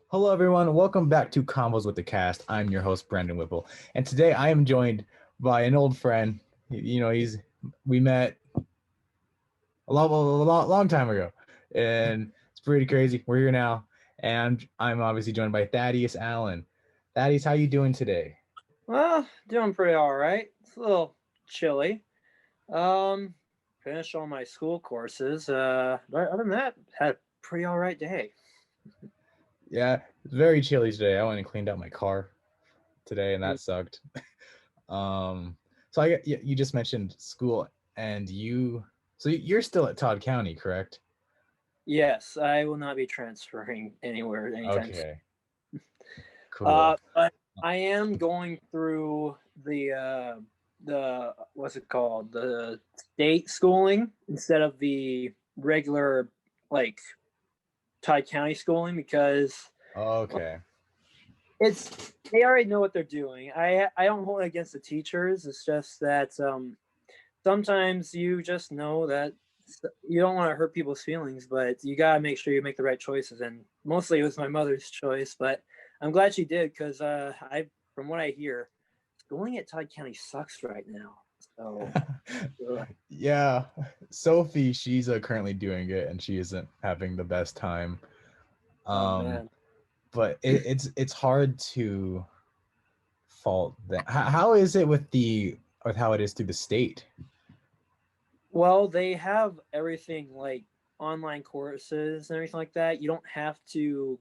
Hello, everyone. Welcome back to Convos with the Cast. I'm your host, Brandon Whipple, and today I am joined by an old friend. We met a long time ago, and it's pretty crazy. We're here now, and I'm obviously joined by Thaddeus Allen. Thaddeus, how you doing today? Well, doing pretty all right. It's a little chilly. Um, Finished all my school courses. But other than that, had a pretty all right day. Yeah, it's very chilly today. I went and cleaned out my car today, and Mm. that sucked. Um, you just mentioned school, and you're still at Todd County, correct? Yes, I will not be transferring anywhere anytime soon. Okay, cool. But I am going through the what's it called, the state schooling instead of the regular like Todd County schooling because Okay. it's they already know what they're doing. I don't hold it against the teachers. It's just that sometimes you just know that you don't want to hurt people's feelings, but you gotta make sure you make the right choices. And mostly it was my mother's choice, but I'm glad she did because I, from what I hear, schooling at Todd County sucks right now. So, Yeah, Sophie, she's currently doing it, and she isn't having the best time. oh Um, man. but it's hard to fault that. How is it with how it is through the state? Well, they have everything like online courses and everything like that. You don't have to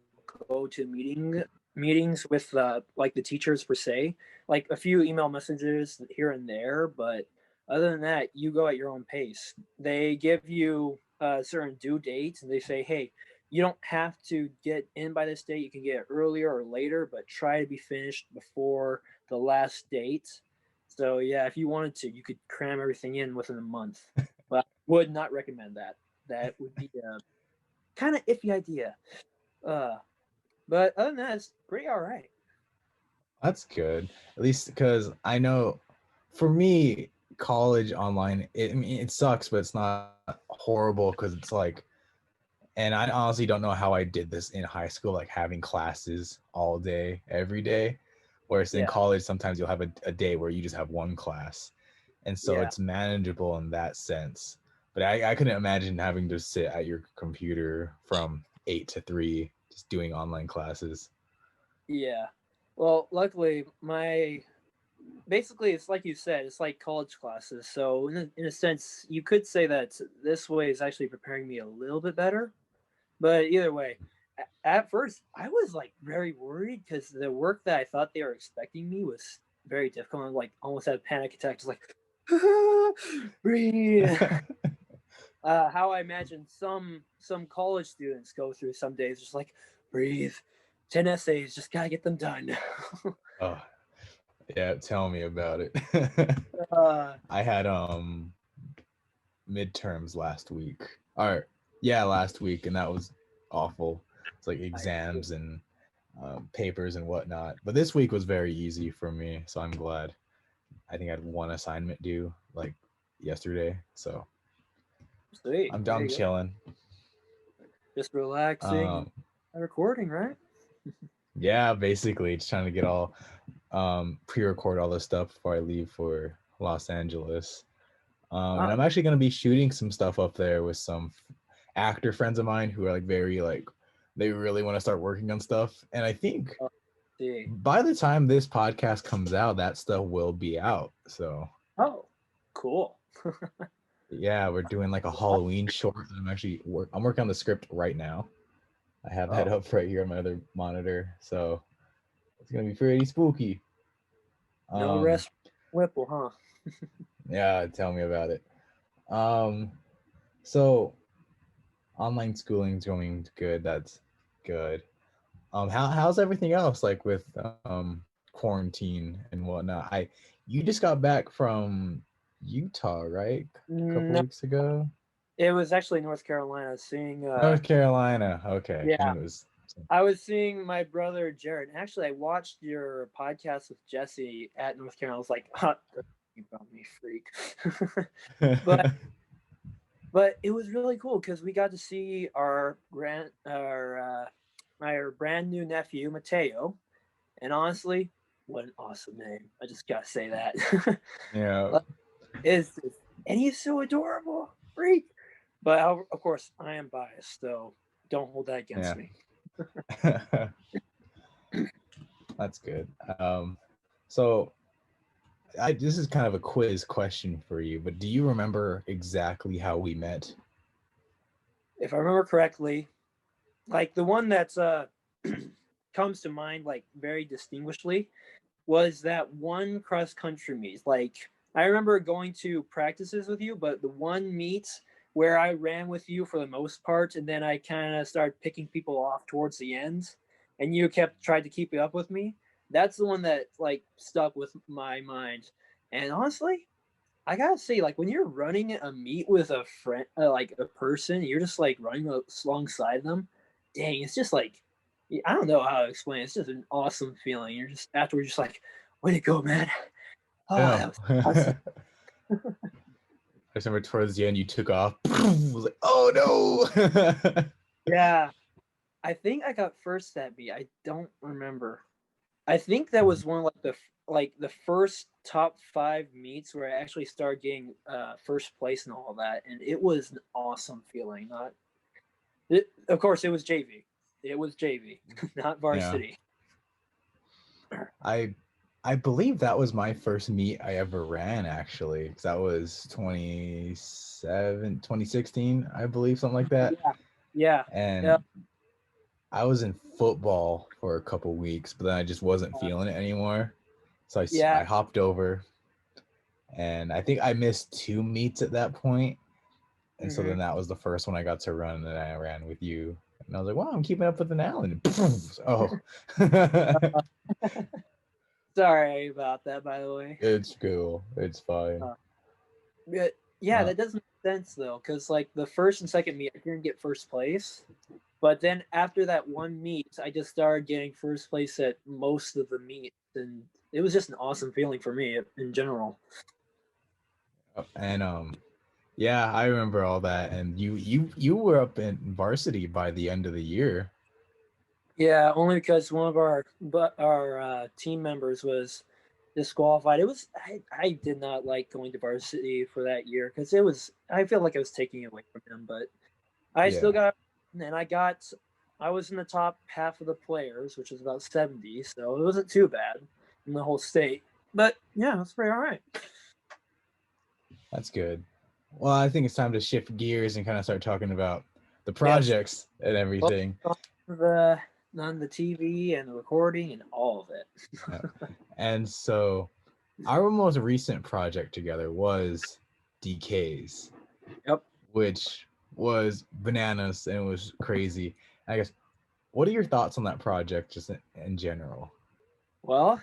go to meetings with like the teachers per se. Like a few email messages here and there, but other than that, you go at your own pace. They give you certain due dates, and they say, "Hey, you don't have to get in by this date. You can get it earlier or later, but try to be finished before the last date." So yeah, if you wanted to, you could cram everything in within a month. But I would not recommend that. That would be a kind of iffy idea. Uh, but other than that, it's pretty all right. That's good, at least because I know, for me, college online. I mean, it sucks, but it's not horrible because it's like, and I honestly don't know how I did this in high school, like having classes all day, every day. Whereas in Yeah, college, sometimes you'll have a day where you just have one class. And so yeah, it's manageable in that sense. But I couldn't imagine having to sit at your computer from 8 to 3 just doing online classes. yeah. Well, luckily, my basically it's like you said, it's like college classes. So in a sense, you could say that this way is actually preparing me a little bit better. But either way, at first I was like very worried because the work that I thought they were expecting me was very difficult. I like almost had a panic attack, just like breathe. How I imagine some college students go through some days, just like breathe. 10 essays, just gotta get them done. Oh, yeah, tell me about it. uh, I had midterms last week. Or yeah, last week, and that was awful. It's like I exams and papers and whatnot. But this week was very easy for me, so I'm glad. I think I had one assignment due like yesterday, so sweet. There I'm you go. chilling. Just relaxing Um, and recording, right? yeah, basically just trying to get all pre-record all this stuff before I leave for Los Angeles. And Ah, I'm actually gonna be shooting some stuff up there with some actor friends of mine who are like very like they really want to start working on stuff. And I think oh, see. by the time this podcast comes out, that stuff will be out. So Oh, cool. yeah, we're doing like a Halloween short. I'm working on the script right now. I have that Oh, up right here on my other monitor. So it's gonna be pretty spooky. no Um, rest Whipple, huh? yeah, tell me about it. Um, so online schooling's going good. That's good. How's everything else like with quarantine and whatnot? I You just got back from Utah, right? A couple No, weeks ago. it was actually North Carolina. Seeing, North Carolina. Okay, I yeah, knew it was. I was seeing my brother Jared. Actually, I watched your podcast with Jesse at North Carolina. I was like, huh, you brought me freak. but but it was really cool because we got to see our my brand new nephew Mateo, and honestly, what an awesome name! I just gotta say that. Yeah. Like, is and he's so adorable, freak. But of course, I am biased, so don't hold that against Yeah. me. That's good. So this is kind of a quiz question for you, but do you remember exactly how we met? If I remember correctly, like the one that's comes to mind like very distinguishedly was that one cross country meet. Like I remember going to practices with you, but the one meet where I ran with you for the most part, and then I kind of started picking people off towards the end, and you kept tried to keep it up with me. That's the one that like stuck with my mind. And honestly, I gotta say, like when you're running a meet with a friend, like a person, you're just like running alongside them. Dang, it's just like I don't know how to explain. It's just an awesome feeling. You're just afterwards, just like, way to go, man! Oh, Oh. that was awesome. I remember towards the end you took off. I was like, oh no. Yeah, I think I got first that meet. I don't remember. I think that was one of like the first top 5 meets where I actually started getting first place and all that, and it was an awesome feeling. Not of course, it was JV. It was JV, not Yeah. varsity. I I believe that was my first meet I ever ran actually, because that was 2016, I believe, something like that. Yeah, yeah, yeah, And I was in football for a couple weeks, but then I just wasn't feeling it anymore. So I yeah. hopped over, and I think I missed 2 meets at that point. And so Hmm. then that was the first one I got to run, and then I ran with you. And I was like, wow, I'm keeping up with an Allen. Oh. Sorry about that, by the way. It's cool. It's fine. Uh, but yeah, Uh, that doesn't make sense though, because like the first and second meet, I didn't get first place. But then after that one meet, I just started getting first place at most of the meets, and it was just an awesome feeling for me in general. and yeah, I remember all that. And you were up in varsity by the end of the year. Yeah, only because one of our team members was disqualified. It was I did not like going to varsity for that year because it was I feel like I was taking it away from him, but I still Yeah. got and I was in the top half of the players, which was about 70, so it wasn't too bad in the whole state. But yeah, it's pretty all right. That's good. Well, I think it's time to shift gears and kind of start talking about the Yes, projects and on everything. the on the TV and the recording and all of it. Yeah. And so our most recent project together was Decays, Yep. which was bananas and it was crazy. I guess, what are your thoughts on that project just in general? Well,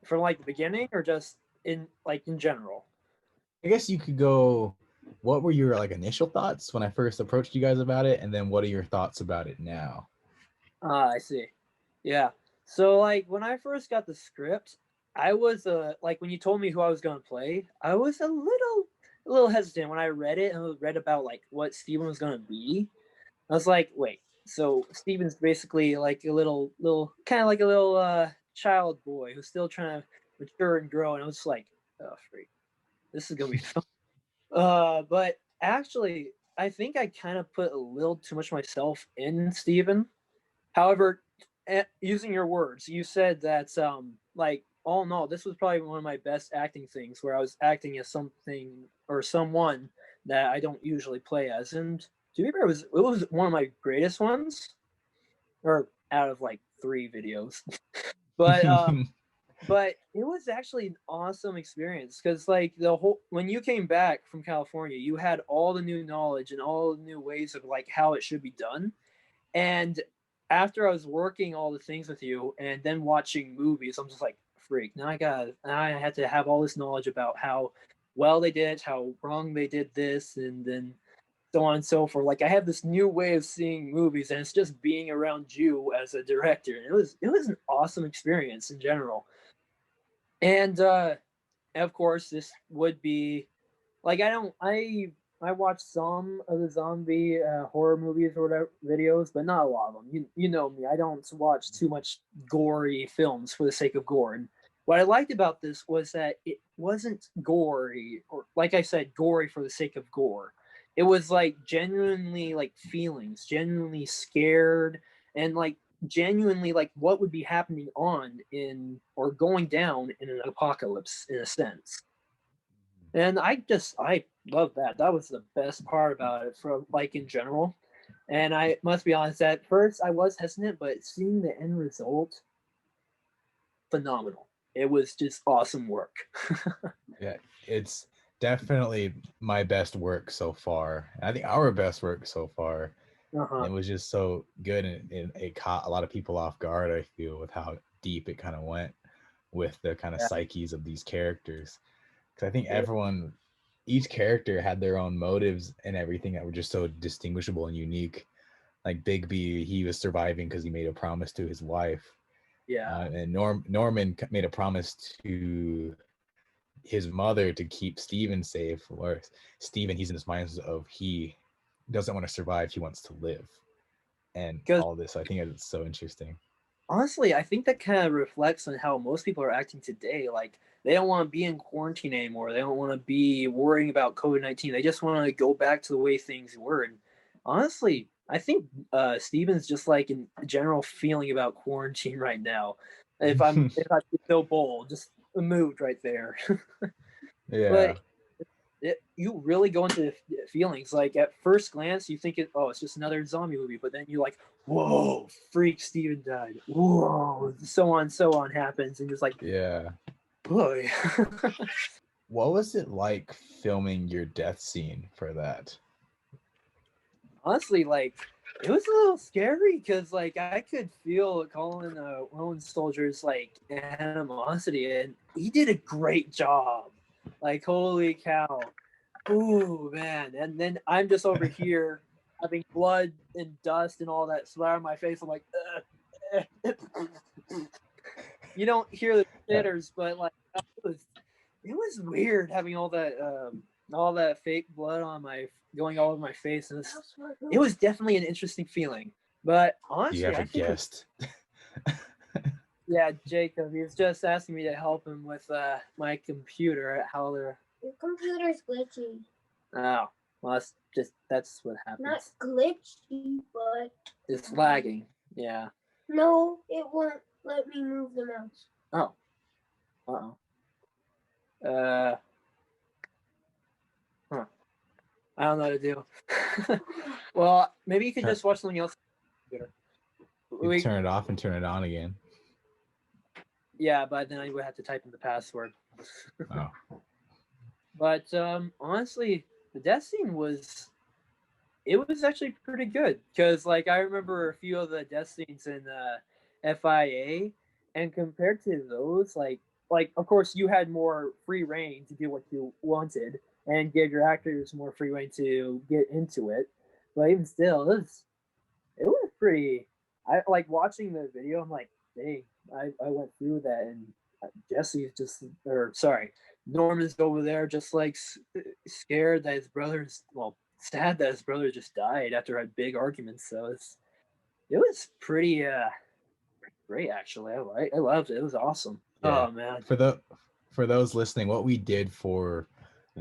from like the beginning or just in general. I guess you could go, what were your like initial thoughts when I first approached you guys about it? And then what are your thoughts about it now? Ah, I see. Yeah. So like when I first got the script, I was like when you told me who I was gonna play, I was a little hesitant when I read it and read about like what Steven was gonna be. I was like, wait, so Steven's basically like a little kind of like a little child boy who's still trying to mature and grow, and I was just like, oh freak, this is gonna be fun. But actually I think I kind of put a little too much myself in Steven. However, using your words, you said that like all in all, this was probably one of my best acting things where I was acting as something or someone that I don't usually play as. And to be fair, it was one of my greatest ones, or out of like 3 videos. but but it was actually an awesome experience because like the whole when you came back from California, you had all the new knowledge and all the new ways of like how it should be done. And after I was working all the things with you and then watching movies, I'm just like, freak. Now I had to have all this knowledge about how well they did, how wrong they did this, and then so on and so forth. Like I have this new way of seeing movies, and it's just being around you as a director. And it was an awesome experience in general. And of course, this would be like I don't I watched some of the zombie horror movies or whatever videos, but not a lot of them. You know me, I don't watch too much gory films for the sake of gore. And what I liked about this was that it wasn't gory, or like I said, gory for the sake of gore. It was like genuinely like feelings, genuinely scared, and like genuinely like what would be happening on in or going down in an apocalypse in a sense. And I love that. That was the best part about it from like in general. And I must be honest, at first I was hesitant, but seeing the end result, phenomenal. It was just awesome work. Yeah, it's definitely my best work so far. I think our best work so far. And Uh-huh. it was just so good, and it caught a lot of people off guard, I feel, with how deep it kind of went with the kind of Yeah. psyches of these characters. Because I think Yeah. each character had their own motives and everything that were just so distinguishable and unique. Like Bigby, he was surviving because he made a promise to his wife, Yeah. and Norman made a promise to his mother to keep Steven safe. Or Steven, he's in his mind of he doesn't want to survive, he wants to live, and Because all this. I think it's so interesting. honestly, I think that kind of reflects on how most people are acting today. Like they don't want to be in quarantine anymore. They don't want to be worrying about COVID-19. They just want to go back to the way things were. And honestly, I think Steven's just like in general feeling about quarantine right now. If I be so bold, just a mood right there. Yeah. But you really go into feelings. Like at first glance, you think oh, it's just another zombie movie, but then you're like, whoa, freak, Steven died. Whoa, so on happens, and you're just like, Yeah. boy. What was it like filming your death scene for that? Honestly, like it was a little scary because like I could feel Colin Rowan Soldier's like animosity, and he did a great job. Like holy cow. Ooh, man. And then I'm just over here having blood and dust and all that splatter on my face. I'm like, you don't hear the jitters, but like it was weird having all that fake blood on my going all over my face. And it was definitely an interesting feeling. But Do you honestly, have I a think guest? yeah, Jacob, he was just asking me to help him with my computer at how they're Your computer's glitchy. oh well that's what happens. Not glitchy, but It's lagging. Yeah. no, it won't let me move the mouse. Oh. Uh-oh. Uh huh. I don't know what to do. Well, maybe you could just watch something else. You turn it off and turn it on again. Yeah, but then I would have to type in the password. Oh. But honestly, the death scene was actually pretty good because like I remember a few of the death scenes in FIA, and compared to those, like of course you had more free reign to do what you wanted and give your actors more free reign to get into it. But even still, it was pretty. I like watching the video. I'm like, dang, I went through that, and Jesse's just, or sorry, Norman's over there just like scared that his brother's, well, sad that his brother just died after a big argument. So it was pretty great actually. I loved it. It was awesome. Yeah. Oh man. For those listening, what we did for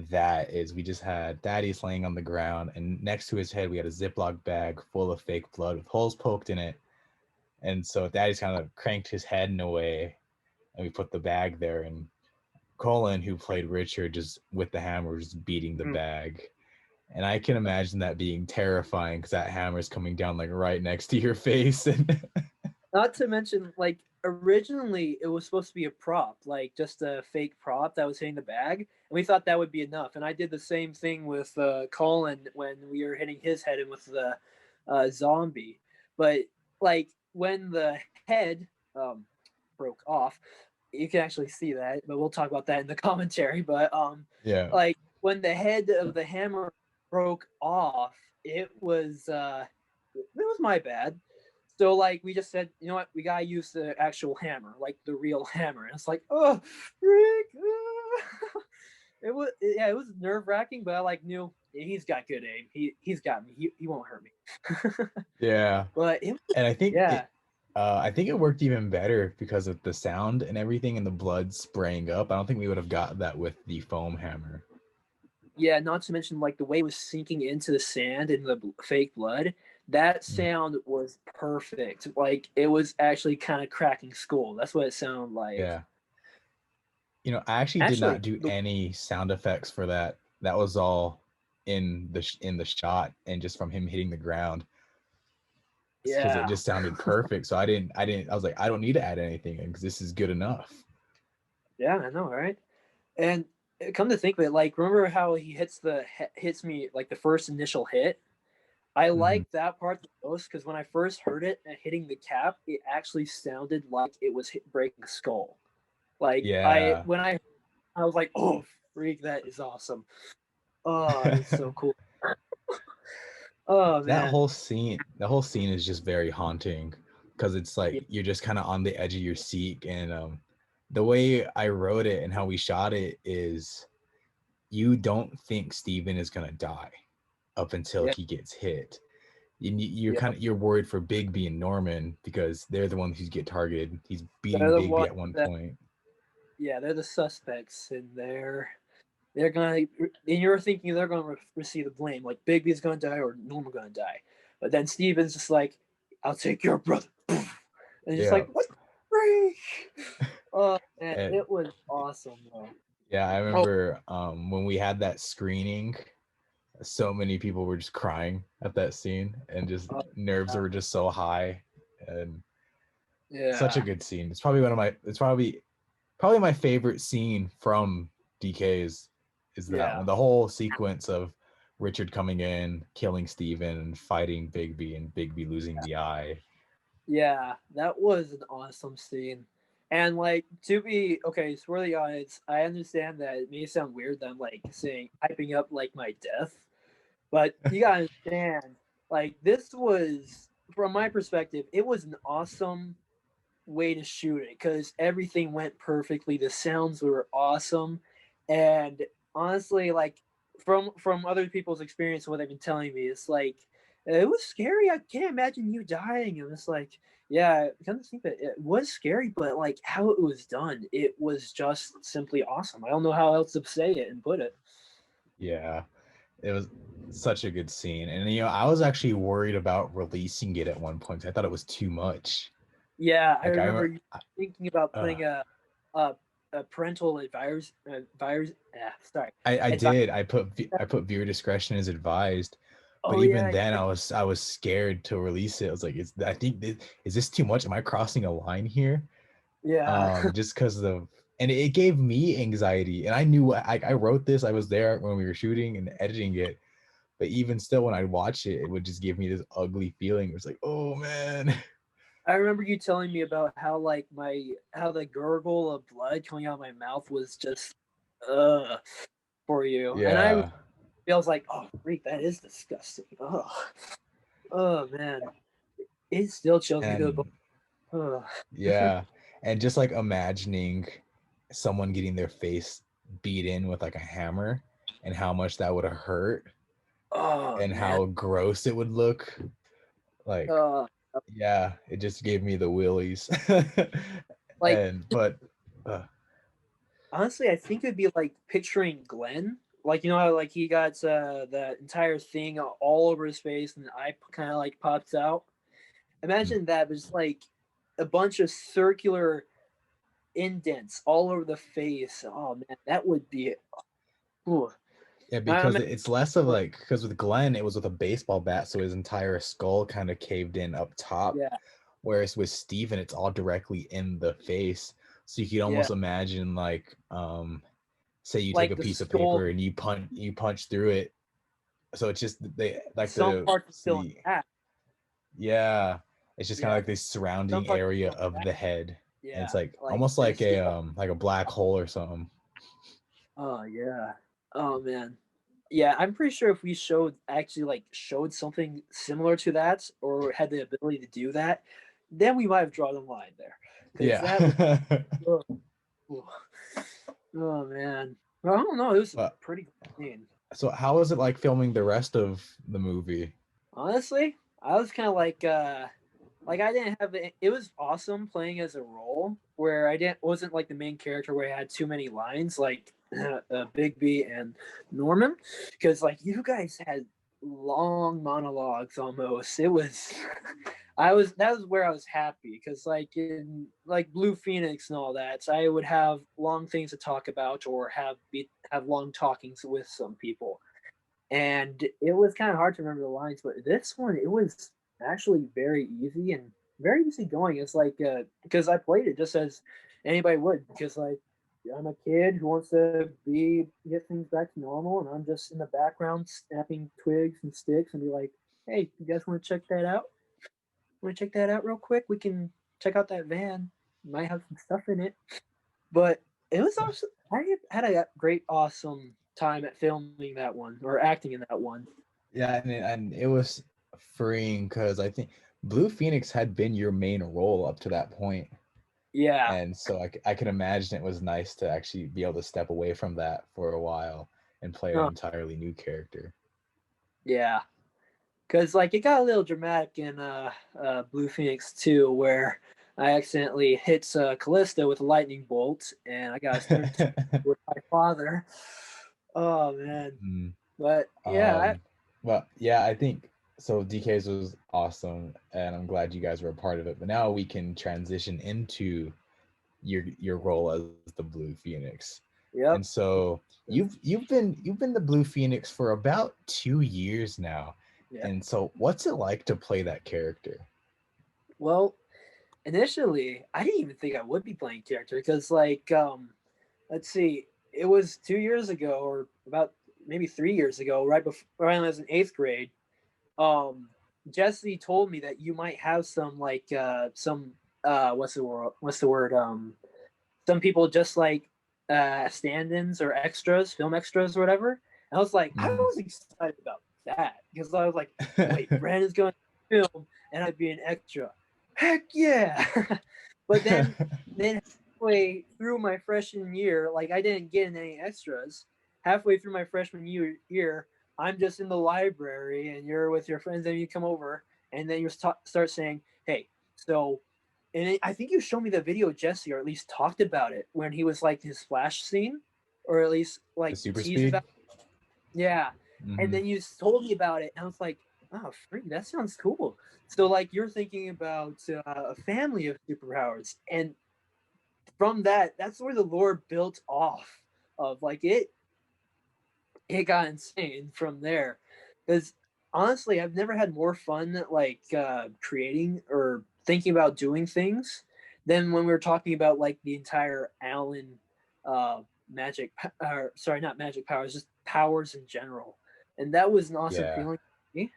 that is we just had Thaddeus laying on the ground, and next to his head we had a Ziploc bag full of fake blood with holes poked in it. And so Thaddeus kind of cranked his head in a way, and we put the bag there, and Colin, who played Richard, just with the hammer, just beating the bag. And I can imagine that being terrifying because that hammer's coming down like right next to your face. And Not to mention, like originally it was supposed to be a prop, like just a fake prop that was hitting the bag, and we thought that would be enough. And I did the same thing with Colin when we were hitting his head and with the zombie. But like when the head broke off, you can actually see that. But we'll talk about that in the commentary. But yeah, like when the head of the hammer broke off, it was my bad. So like we just said, you know what, we gotta use the actual hammer, like the real hammer. And it's like, oh, Rick. It was nerve wracking, but I like knew he's got good aim. He's got me. He won't hurt me. Yeah. But it was, And yeah, I think it worked even better because of the sound and everything and the blood spraying up. I don't think we would have got that with the foam hammer. yeah. Not to mention like the way it was sinking into the sand and the fake blood. That Mm. sound was perfect. Like it was actually kind of cracking skull. That's what it sounded like. Yeah. I actually did not Actually, do any sound effects for that. That was all in the shot and just from him hitting the ground because it yeah, just sounded perfect. So I was like, I don't need to add anything because this is good enough. yeah, I know, right? And come to think of it, like remember how he hits me like the first initial hit. I Mhm. like that part the most because when I first heard it and hitting the cap, it actually sounded like it was breaking a skull. Like Yeah. I was like, oh freak, that is awesome. Oh, it's so cool. Oh man, That whole scene is just very haunting because it's yeah, like you're just kind of on the edge of your seat. And the way I wrote it and how we shot it is you don't think Steven is gonna die up until yeah, he gets hit. You're yeah. you're worried for Bigby and Norman because they're the ones who get targeted. He's They're beating the Bigby ones at one that, point. yeah, they're the suspects, and they're gonna. And you're thinking they're gonna receive the blame, like Bigby's gonna die or Norman gonna die, but then Steven's just like, "I'll take your brother," and just Yeah. like, "What? Freak!" Oh man, And it was awesome though. yeah, I Oh, remember when we had that screening, so many people were just crying at that scene and just nerves yeah, were just so high and such a yeah, good scene. It's probably probably my favorite scene from Decays is that yeah. one. The whole sequence of Richard coming in, killing Steven, and fighting Bigby, and Bigby losing the eye. Yeah, that was an awesome scene. And like to be okay, so for the audience, I understand that it may sound weird that I'm like saying hyping up like my death, but you gotta understand, like this was from my perspective, it was an awesome way to shoot it because everything went perfectly. The sounds were awesome, and honestly, like from other people's experience, what they've been telling me, it's like it was scary. I can't imagine you dying. And it's like, yeah, I kind of think that it was scary, but like how it was done, it was just simply awesome. I don't know how else to say it and put it. Yeah, it was such a good scene. And I was actually worried about releasing it at one point. I thought it was too much. Yeah, I Like I remember remember you thinking about uh, putting a, a parental advisors virus. Sorry, I advice. did. I put viewer discretion is advised. But Oh even yeah, then I was scared to release it. I was like, is this too much? Am I crossing a line here? yeah. Just because of and it gave me anxiety. And I knew I wrote this, I was there when we were shooting and editing it. But even still, when I watch it, it would just give me this ugly feeling. It was like, oh man. I remember you telling me about how like how the gurgle of blood coming out of my mouth was just uh for you, and I Yeah. was like, oh freak, that is disgusting. Oh man, it still chills me to the bone. And Ugh. yeah. And just like imagining someone getting their face beat in with like a hammer and how much that would have hurt Oh and man, how gross it would look. Like, uh, yeah, it just gave me the willies. like And but uh, honestly, I think it'd be like picturing Glenn. Like you know how like he got the entire thing all over his face and the eye kind of like pops out. Imagine that, but it's like a bunch of circular indents all over the face. Oh man, that would be. Ooh. yeah, I'm because it's less of like because with Glenn it was with a baseball bat, so his entire skull kind of caved in up top. yeah, Whereas with Steven, it's all directly in the face. So you could yeah, almost imagine like say you take like a the piece of skull. paper and you punch through it. So it's just they like Some the parts are still see intact. yeah. It's just kind of Yeah, like this some surrounding parts are area still of intact. the head. And Yeah, it's like like almost there's still. like a black hole or something. Oh yeah. Oh man. Yeah, I'm pretty sure if we showed something similar to that or had the ability to do that, then we might have drawn a line there. Because that was Yeah. oh, oh man. Well, I don't know, it was a But pretty good scene. So how was it like filming the rest of the movie? Honestly, I was kind of like I didn't have it was awesome playing as a role where I didn't wasn't like the main character where I had too many lines like Bigby and Norman, because like you guys had long monologues almost. It was that was where I was happy because like in like Blue Phoenix and all that, so I would have long things to talk about or have long talkings with some people, and it was kind of hard to remember the lines. But this one, it was actually very easy and very easy going. It's like because I played it just as anybody would, because like I'm a kid who wants to be get things back to normal, and I'm just in the background snapping twigs and sticks and be like, "Hey, you guys want to check that out? Want to check that out real quick? We can check out that van. Might have some stuff in it." But it was also I had a great, awesome time at filming that one or acting in that one. Yeah, and it was freeing because I think Blue Phoenix had been your main role up to that point. Yeah. And so I can imagine it was nice to actually be able to step away from that for a while and play an Oh, entirely new character. yeah. Because like it got a little dramatic in Blue Phoenix 2, where I accidentally hit Callisto with a lightning bolt, and I got turned to with my father. Oh man! Mm. But yeah, Um, but yeah, I think so. Decays was awesome, and I'm glad you guys were a part of it. But now we can transition into your role as the Blue Phoenix. yep. And so you've been the Blue Phoenix for about 2 years now. Yeah. And so what's it like to play that character? Well, initially, I didn't even think I would be playing character because, like, let's see, it was 2 years ago, or about maybe 3 years ago, right before when I was in eighth grade. Um, Jesse told me that you might have some like some what's the word some people just like stand-ins or extras, film extras or whatever. And I was like, I Mm. was excited about that because I was like, wait, Brandon's going to film and I'd be an extra. Heck yeah! But then halfway through my freshman year, like I didn't get in any extras. Halfway through my freshman year, I'm just in the library and you're with your friends and you come over and then you start saying, hey, so and I think you showed me the video of Jesse, or at least talked about it when he was like his flash scene, or at least The like super teased speed? about it. Yeah. And Hmm. then you told me about it, and I was like, oh, freak, that sounds cool. So like you're thinking about a family of superpowers, and from that, that's where the lore built off of like it got insane from there. Because honestly, I've never had more fun like creating or thinking about doing things than when we were talking about like the entire Allen magic, sorry, not magic powers, just powers in general. And that was an awesome Yeah. feeling for me.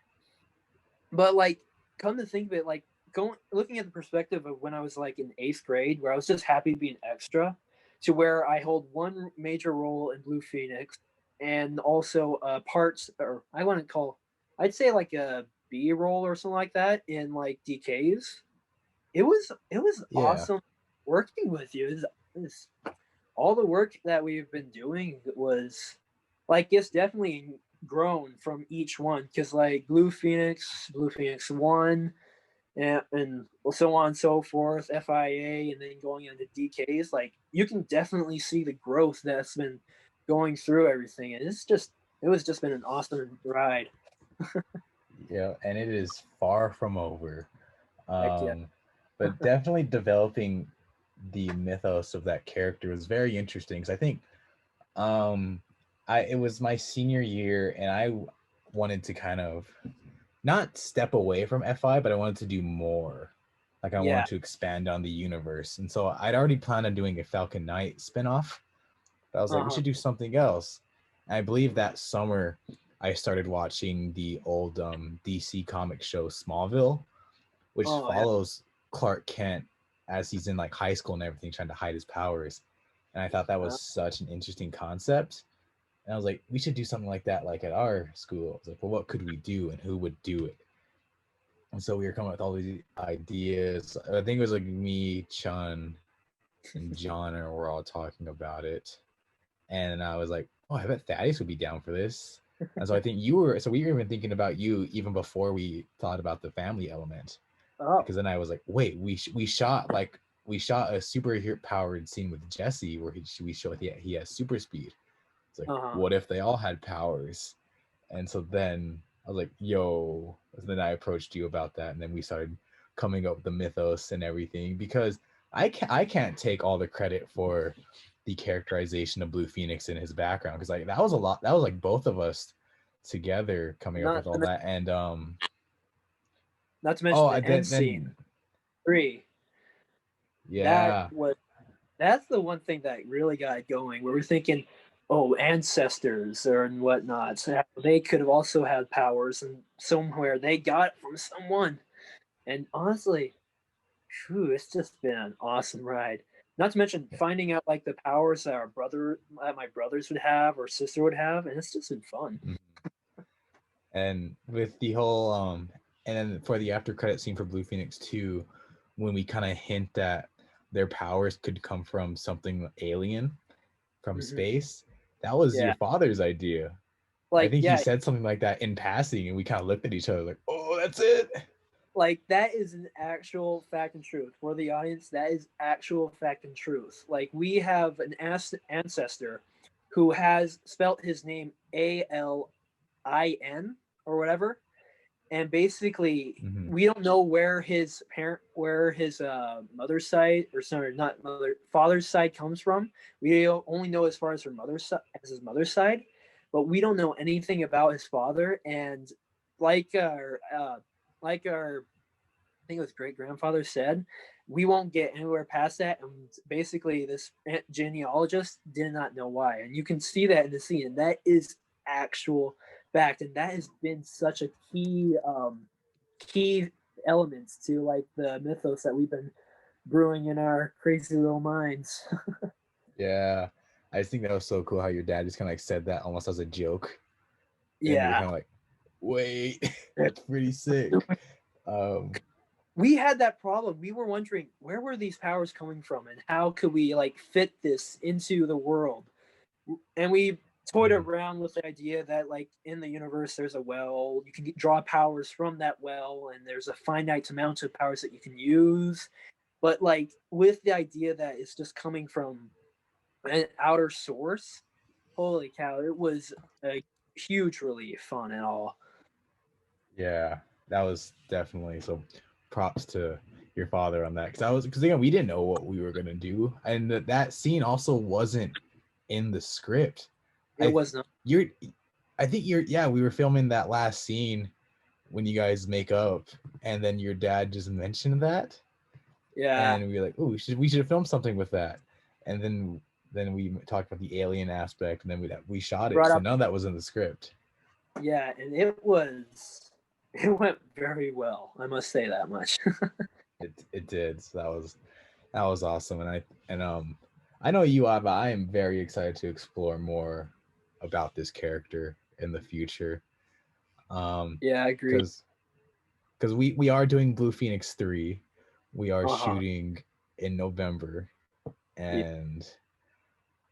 But like, come to think of it, like going looking at the perspective of when I was like in eighth grade, where I was just happy to be an extra, to where I hold one major role in Blue Phoenix, and also parts, or I want to call, I'd say like a B role or something like that in like Decays. It was Yeah. awesome working with you. It was all the work that we've been doing was like it's definitely grown from each one because like Blue Phoenix One, and so on and so forth, FIA, and then going into DKs. Like you can definitely see the growth that's been going through everything, and it was just been an awesome ride. Yeah. And it is far from over. Heck yeah. Um, but definitely developing the mythos of that character was very interesting because I think um it was my senior year and I wanted to kind of not step away from FI, but I wanted to do more. Like I Yeah. wanted to expand on the universe. And so I'd already planned on doing a Falcon Knight spinoff, but I was like, we Uh-huh. should do something else. And I believe that summer I started watching the old DC comic show Smallville, which Oh yeah. follows Clark Kent as he's in like high school and everything, trying to hide his powers. And I thought that was such an interesting concept. And I was like, we should do something like that, like at our school. I was like, well, what could we do and who would do it? And so we were coming up with all these ideas. I think it was like me, Chun, and John, and we're all talking about it. And I was like, oh, I bet Thaddeus would be down for this. And so I think we were even thinking about you even before we thought about the family element. Oh, Because then I was like, wait, we shot a super powered scene with Jesse where we showed he has super speed. It's like, uh-huh. what if they all had powers? And so then I was like, yo. And then I approached you about that, and then we started coming up with the mythos and everything, because I can't take all the credit for the characterization of Blue Phoenix and his background, because like that was a lot. That was like both of us together coming up Not with all that. And not to mention the end scene then 3. That yeah. was that's the one thing that really got it going. Where we're thinking, oh, ancestors or and whatnot. So they could have also had powers, and somewhere they got it from someone. And honestly, whew, it's just been an awesome ride. Not to mention finding out like the powers that my brothers would have or sister would have, and it's just been fun. And with the whole and then for the after credit scene for Blue Phoenix 2, when we kind of hint that their powers could come from something alien from Mm-hmm. space, that was Yeah, your father's idea. I like think he yeah, said something like that in passing, and we kind of looked at each other like, oh, that's it. like that is an actual fact and truth for the audience. That is actual fact and truth. Like we have an ancestor who has spelt his name Alin or whatever, and basically Mm-hmm. we don't know where his mother's side, or sorry, not mother father's side comes from. We only know as far as his mother's side, but we don't know anything about his father. And like our I think it was great grandfather said, we won't get anywhere past that. And basically this genealogist did not know why, and you can see that in the scene, and that is actual fact. And that has been such a key elements to like the mythos that we've been brewing in our crazy little minds. Yeah, I just think that was so cool how your dad just kind of like said that almost as a joke, and we were Yeah. kind of like, wait, that's pretty sick. We had that problem. We were wondering where were these powers coming from and how could we like fit this into the world. And we toyed around with the idea that like in the universe there's a well, you can draw powers from that well, and there's a finite amount of powers that you can use. But like with the idea that it's just coming from an outer source, holy cow, it was a huge relief on it all. Yeah, that was definitely so. Props to your father on that, because again we didn't know what we were gonna do, and that scene also wasn't in the script. It I was not. you're, I think you're yeah. We were filming that last scene when you guys make up, and then your dad just mentioned that, Yeah. and we were like, oh, we should have filmed something with that, and then we talked about the alien aspect, and then we shot it. Brought So up none of that was in the script. Yeah, and it went very well. I must say that much. It did. So that was awesome, I know you are, but I am very excited to explore more about this character in the future. Yeah, I agree. Because we are doing Blue Phoenix 3. We are Uh-huh. shooting in November, Yeah. and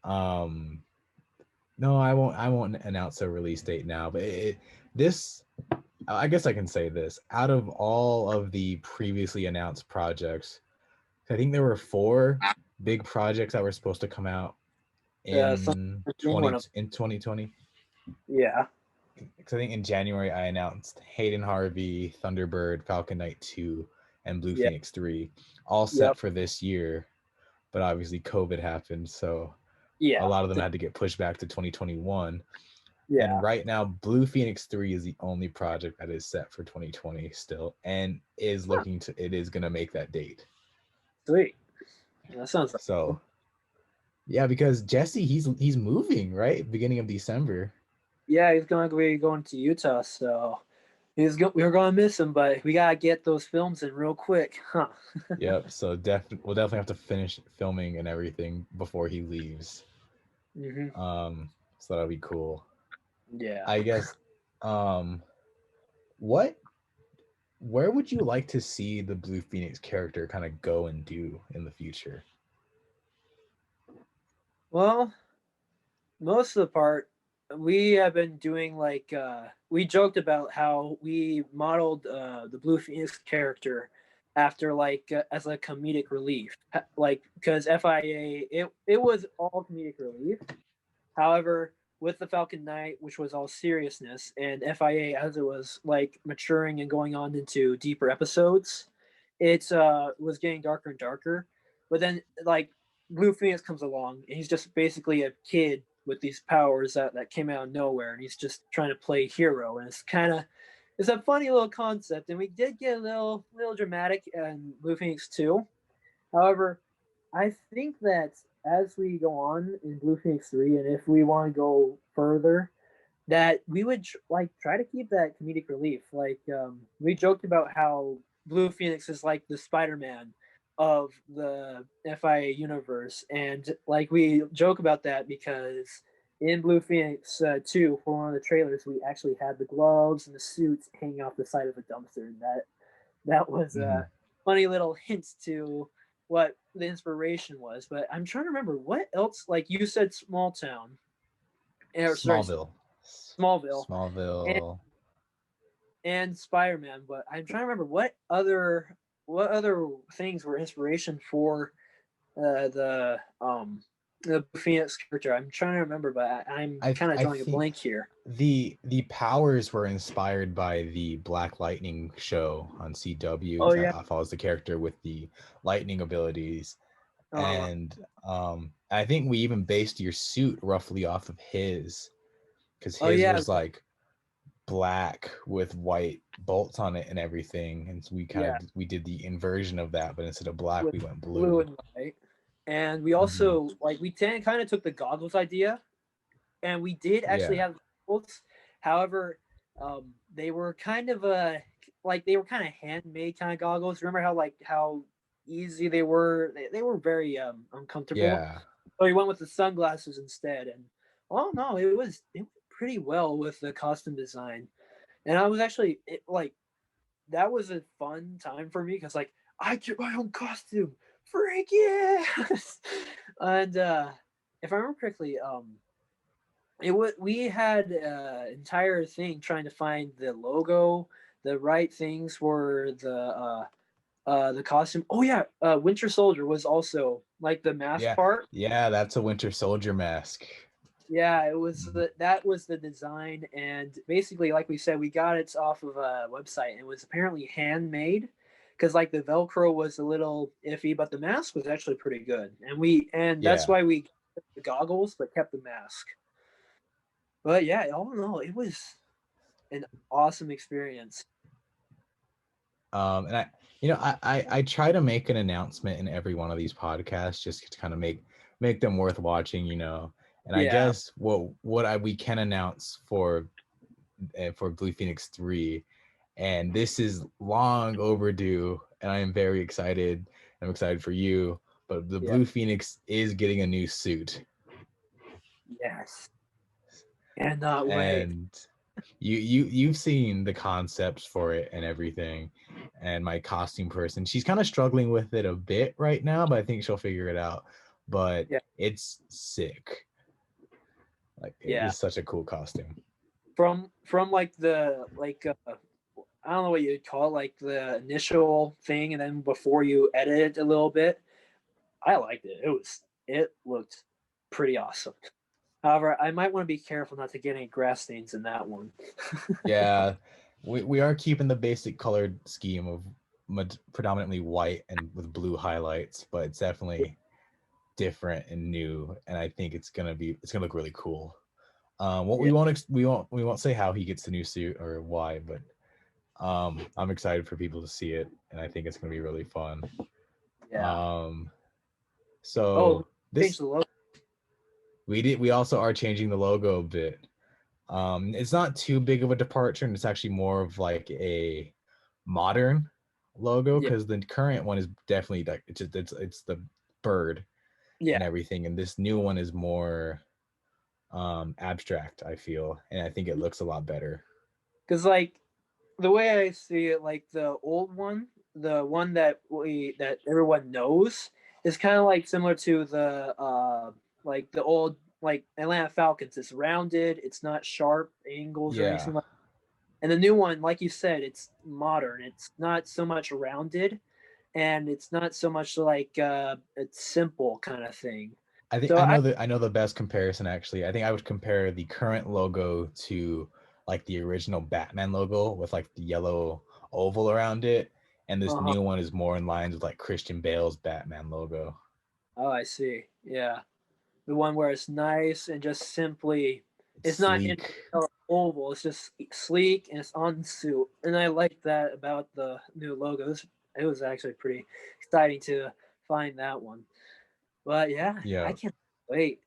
um no, I won't announce a release date now, but this I guess I can say this. Out of all of the previously announced projects, I think there were 4 big projects that were supposed to come out in One of 2020. yeah. Because I think in January I announced Hayden Harvey, Thunderbird, Falcon Knight 2, and Blue Yeah. Phoenix 3, all set Yep. for this year. But obviously COVID happened, so a Yeah. lot of them had to get pushed back to 2021. Yeah. And right now, Blue Phoenix 3 is the only project that is set for 2020 still, and it is gonna make that date. Sweet. That sounds like So yeah, because Jesse, he's moving, right? Beginning of December. yeah, he's going to be going to Utah, so we're going to miss him, but we got to get those films in real quick, huh? Yep. So we'll definitely have to finish filming and everything before he leaves. Mm-hmm. So that'll be cool. Yeah. I guess. Um, what where would you like to see the Blue Phoenix character kind of go and do in the future? Well, most of the part, we have been doing like we joked about how we modeled the Blue Phoenix character after like as a comedic relief, like because FIA it was all comedic relief. However, with the Falcon Knight, which was all seriousness, and FIA as it was like maturing and going on into deeper episodes, it was getting darker and darker. But then like Blue Phoenix comes along and he's just basically a kid with these powers that came out of nowhere, and he's just trying to play hero, and it's a funny little concept, and we did get a little dramatic in Blue Phoenix 2. However, I think that as we go on in Blue Phoenix 3, and if we want to go further, that we would like try to keep that comedic relief. Like we joked about how Blue Phoenix is like the Spider-Man of the FIA universe, and like we joke about that because in Blue Phoenix 2, for one of the trailers, we actually had the gloves and the suits hanging off the side of a dumpster, and that was Mhm. a funny little hint to what the inspiration was. But I'm trying to remember what else. Like you said, small town, or sorry, Smallville. Smallville, and, Smallville. and Spider-Man. But I'm trying to remember what other things were inspiration for the Phoenix character. I'm trying to remember, but I'm kind of I drawing a think blank here. the powers were inspired by the Black Lightning show on CW Oh yeah, that follows the character with the lightning abilities. uh, And I think we even based your suit roughly off of his, because oh his yeah, was like black with white bolts on it and everything, and so yeah, we did the inversion of that, but instead of black with we went blue blue. and white. And we Mhm. also like we kind of took the goggles idea, and we did actually Yeah, have goggles. However, they were kind of like they were kind of handmade kind of goggles. Remember how easy they were? They were very uncomfortable. yeah. So we went with the sunglasses instead, and oh no, it went pretty well with the costume design. And I was actually like that was a fun time for me because like I get my own costume, freak yes! And if I remember correctly, we had an entire thing trying to find the logo, the right things for the costume. Oh yeah, Winter Soldier was also like the mask Yeah, part. yeah, that's a Winter Soldier mask. Yeah, it was Mhm. that was the design, and basically, like we said, we got it off of a website, and it was apparently handmade, because like the Velcro was a little iffy, but the mask was actually pretty good, and that's Yeah. why we kept the goggles but kept the mask. But yeah, all in all, it was an awesome experience. And I try to make an announcement in every one of these podcasts just to kind of make them worth watching. And I Yeah, guess what we can announce for Blue Phoenix 3, and this is long overdue, and I am very excited. I'm excited for you, but the yeah, Blue Phoenix is getting a new suit. yes, and not wait. And you've seen the concepts for it and everything, and my costume person, she's kind of struggling with it a bit right now, but I think she'll figure it out. But Yeah, it's sick. Like, it yeah. is such a cool costume. From like the like I don't know what you'd call it, like the initial thing, and then before you edit it a little bit, I liked it. It looked pretty awesome. However, I might want to be careful not to get any grass stains in that one. Yeah, we are keeping the basic colored scheme of predominantly white and with blue highlights, but it's definitely different and new, and I think it's gonna look really cool. What Yeah, we won't say how he gets the new suit or why, but I'm excited for people to see it, and I think it's gonna be really fun. yeah. Um, Oh, so change this the logo. we also are changing the logo a bit. It's not too big of a departure, and it's actually more of like a modern logo, Yeah, because the current one is definitely like it's the bird and yeah. everything, and this new one is more abstract, I feel, and I think it looks a lot better. Because like the way I see it, like the old one, the one that everyone knows, is kind of like similar to the like the old like Atlanta Falcons. It's rounded. It's not sharp angles or Yeah. anything like. And the new one, like you said, it's modern. It's not so much rounded, and it's not so much like it's simple kind of thing. I think So I know the best comparison actually. I think I would compare the current logo to like the original Batman logo with like the yellow oval around it, and this uh-huh. new one is more in lines with like Christian Bale's Batman logo. Oh, I see. Yeah, the one where it's nice and just simply, It's it's not in sleek. oval. It's just sleek and it's on suit, and I like that about the new logos. It was actually pretty exciting to find that one. But yeah, I Yeah. can't wait.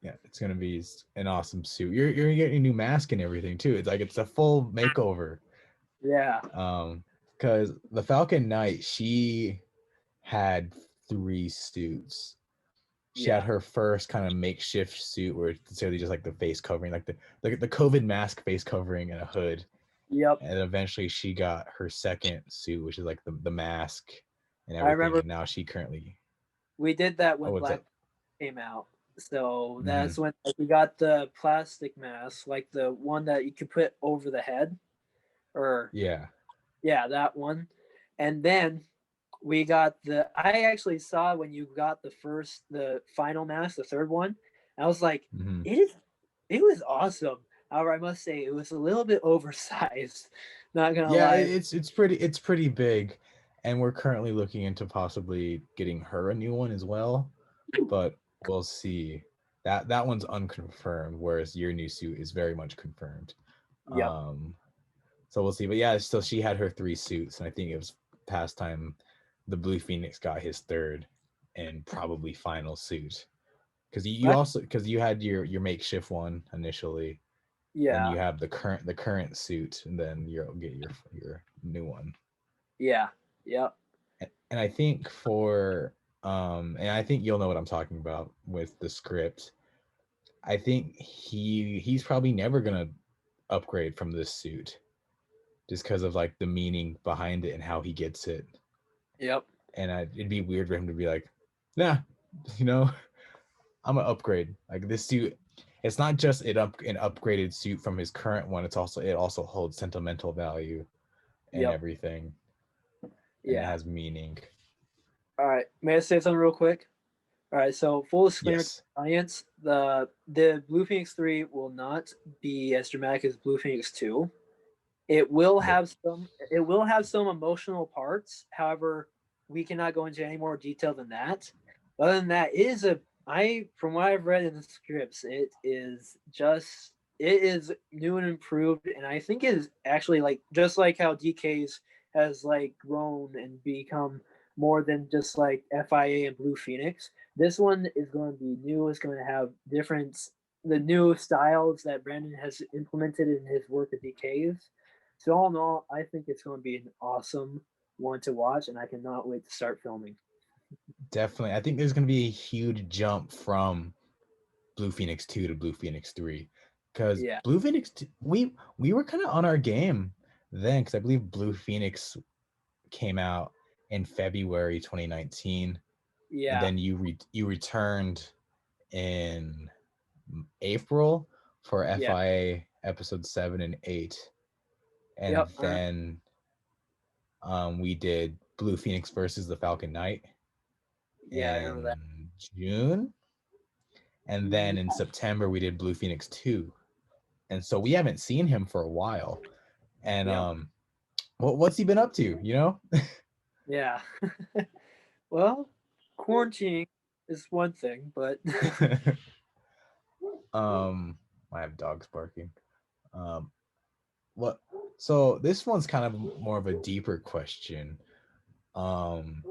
Yeah, it's gonna be an awesome suit. You're getting a new mask and everything too. It's like it's a full makeover. Yeah, Because the Falcon Knight, she had 3 suits. She had yeah, her first kind of makeshift suit where it's literally just like the face covering, like the COVID mask face covering and a hood. yep. And eventually she got her second suit, which is like the mask and I everything. remember And now she currently, we did that oh, when what's Black up? came out. So Hmm. that's when like, we got the plastic mask, like the one that you could put over the head, or Yeah. yeah, that one. And then we got the. I actually saw when you got the final mask, the third one. I was like, Hmm. it is, it was awesome. However, I must say it was a little bit oversized. Not gonna Yeah, lie. it's pretty big, and we're currently looking into possibly getting her a new one as well, but we'll see. That one's unconfirmed, whereas your new suit is very much confirmed. Yep. Um, so we'll see. But yeah, so she had her 3 suits, and I think it was past time the Blue Phoenix got his third and probably final suit. Because you But also because you had your makeshift one initially, then yeah, you have the current suit, and then you'll get your new one. yeah, yep, And I think for and I think you'll know what I'm talking about with the script. I think he's probably never gonna upgrade from this suit just because of like the meaning behind it and how he gets it. yep, And it'd be weird for him to be like, nah, you know, I'm gonna upgrade. Like this suit, it's not just an upgraded suit from his current one. It also holds sentimental value and yep, everything, and it yeah. has meaning. All right. May I say something real quick? All right. So full disclaimer to Yes. the audience: the Blue Phoenix 3 will not be as dramatic as Blue Phoenix 2. It will Nope. have some. It will have some emotional parts. However, we cannot go into any more detail than that. Other than that, it is a. I from what I've read in the scripts, it is new and improved, and I think it is actually like just like how Decays has like grown and become more than just like FIA and Blue Phoenix. This one is going to be new. It's going to have the new styles that Brandon has implemented in his work at Decays. So all in all, I think it's going to be an awesome one to watch, and I cannot wait to start filming. Definitely. I think there's going to be a huge jump from Blue Phoenix 2 to Blue Phoenix 3 cuz Yeah, Blue Phoenix 2, we were kind of on our game then cuz I believe Blue Phoenix came out in February 2019 and yeah, then you returned in April for yeah, FIA episode 7 and 8, and yep, then we did Blue Phoenix versus the Falcon Knight yeah. I remember that. in June, and then in September we did Blue Phoenix 2. And so we haven't seen him for a while. And Yep, what's he been up to, you know? yeah. Well, quarantining is one thing, but um I have dogs barking. Um what so this one's kind of more of a deeper question. Um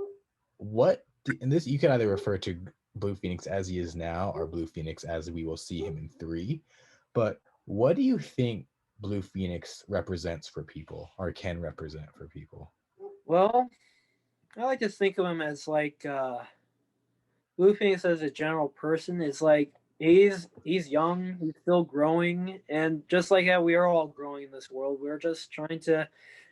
and this you can either refer to Blue Phoenix as he is now or Blue Phoenix as we will see him in 3. But what do you think Blue Phoenix represents for people or can represent for people? well, I like to think of him as like Blue Phoenix as a general person is like He's young, he's still growing, and just like how we are all growing in this world, we're just trying to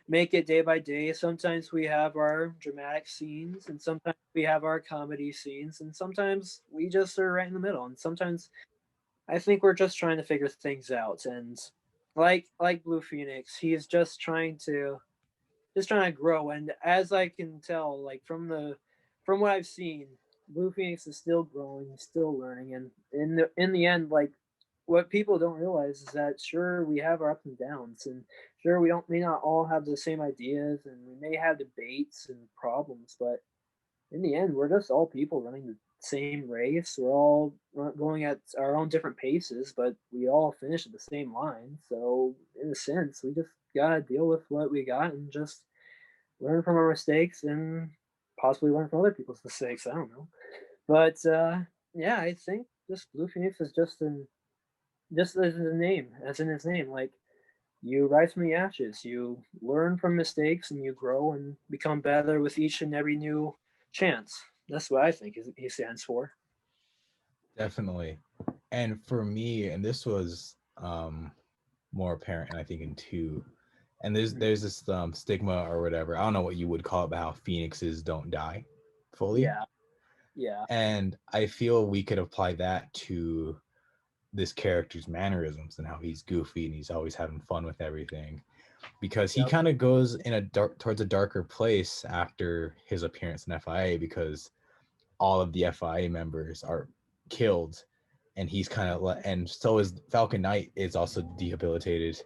make it day by day. Sometimes we have our dramatic scenes, and sometimes we have our comedy scenes, and sometimes we just are right in the middle. And sometimes I think we're just trying to figure things out. And like Blue Phoenix, he's just trying to grow. And as I can tell, like from what I've seen, Blue Phoenix is still growing, still learning, and in the end, like what people don't realize is that sure we have our ups and downs, and sure we don't may not all have the same ideas, and we may have debates and problems, but in the end, we're just all people running the same race. We're all going at our own different paces, but we all finish at the same line. So in a sense, we just gotta deal with what we got and just learn from our mistakes and possibly learn from other people's mistakes. I don't know, but yeah, I think just Blue Phoenix is just as in the name, as in his name. Like you rise from the ashes, you learn from mistakes, and you grow and become better with each and every new chance. That's what I think he stands for. Definitely. And for me, and this was more apparent, and I think in two. And there's this stigma or whatever. I don't know what you would call it, but how phoenixes don't die fully. Yeah, yeah, And I feel we could apply that to this character's mannerisms and how he's goofy and he's always having fun with everything. Because he yep. kind of goes in a towards a darker place after his appearance in FIA, because all of the FIA members are killed, and he's kind of and so is Falcon Knight is also debilitated,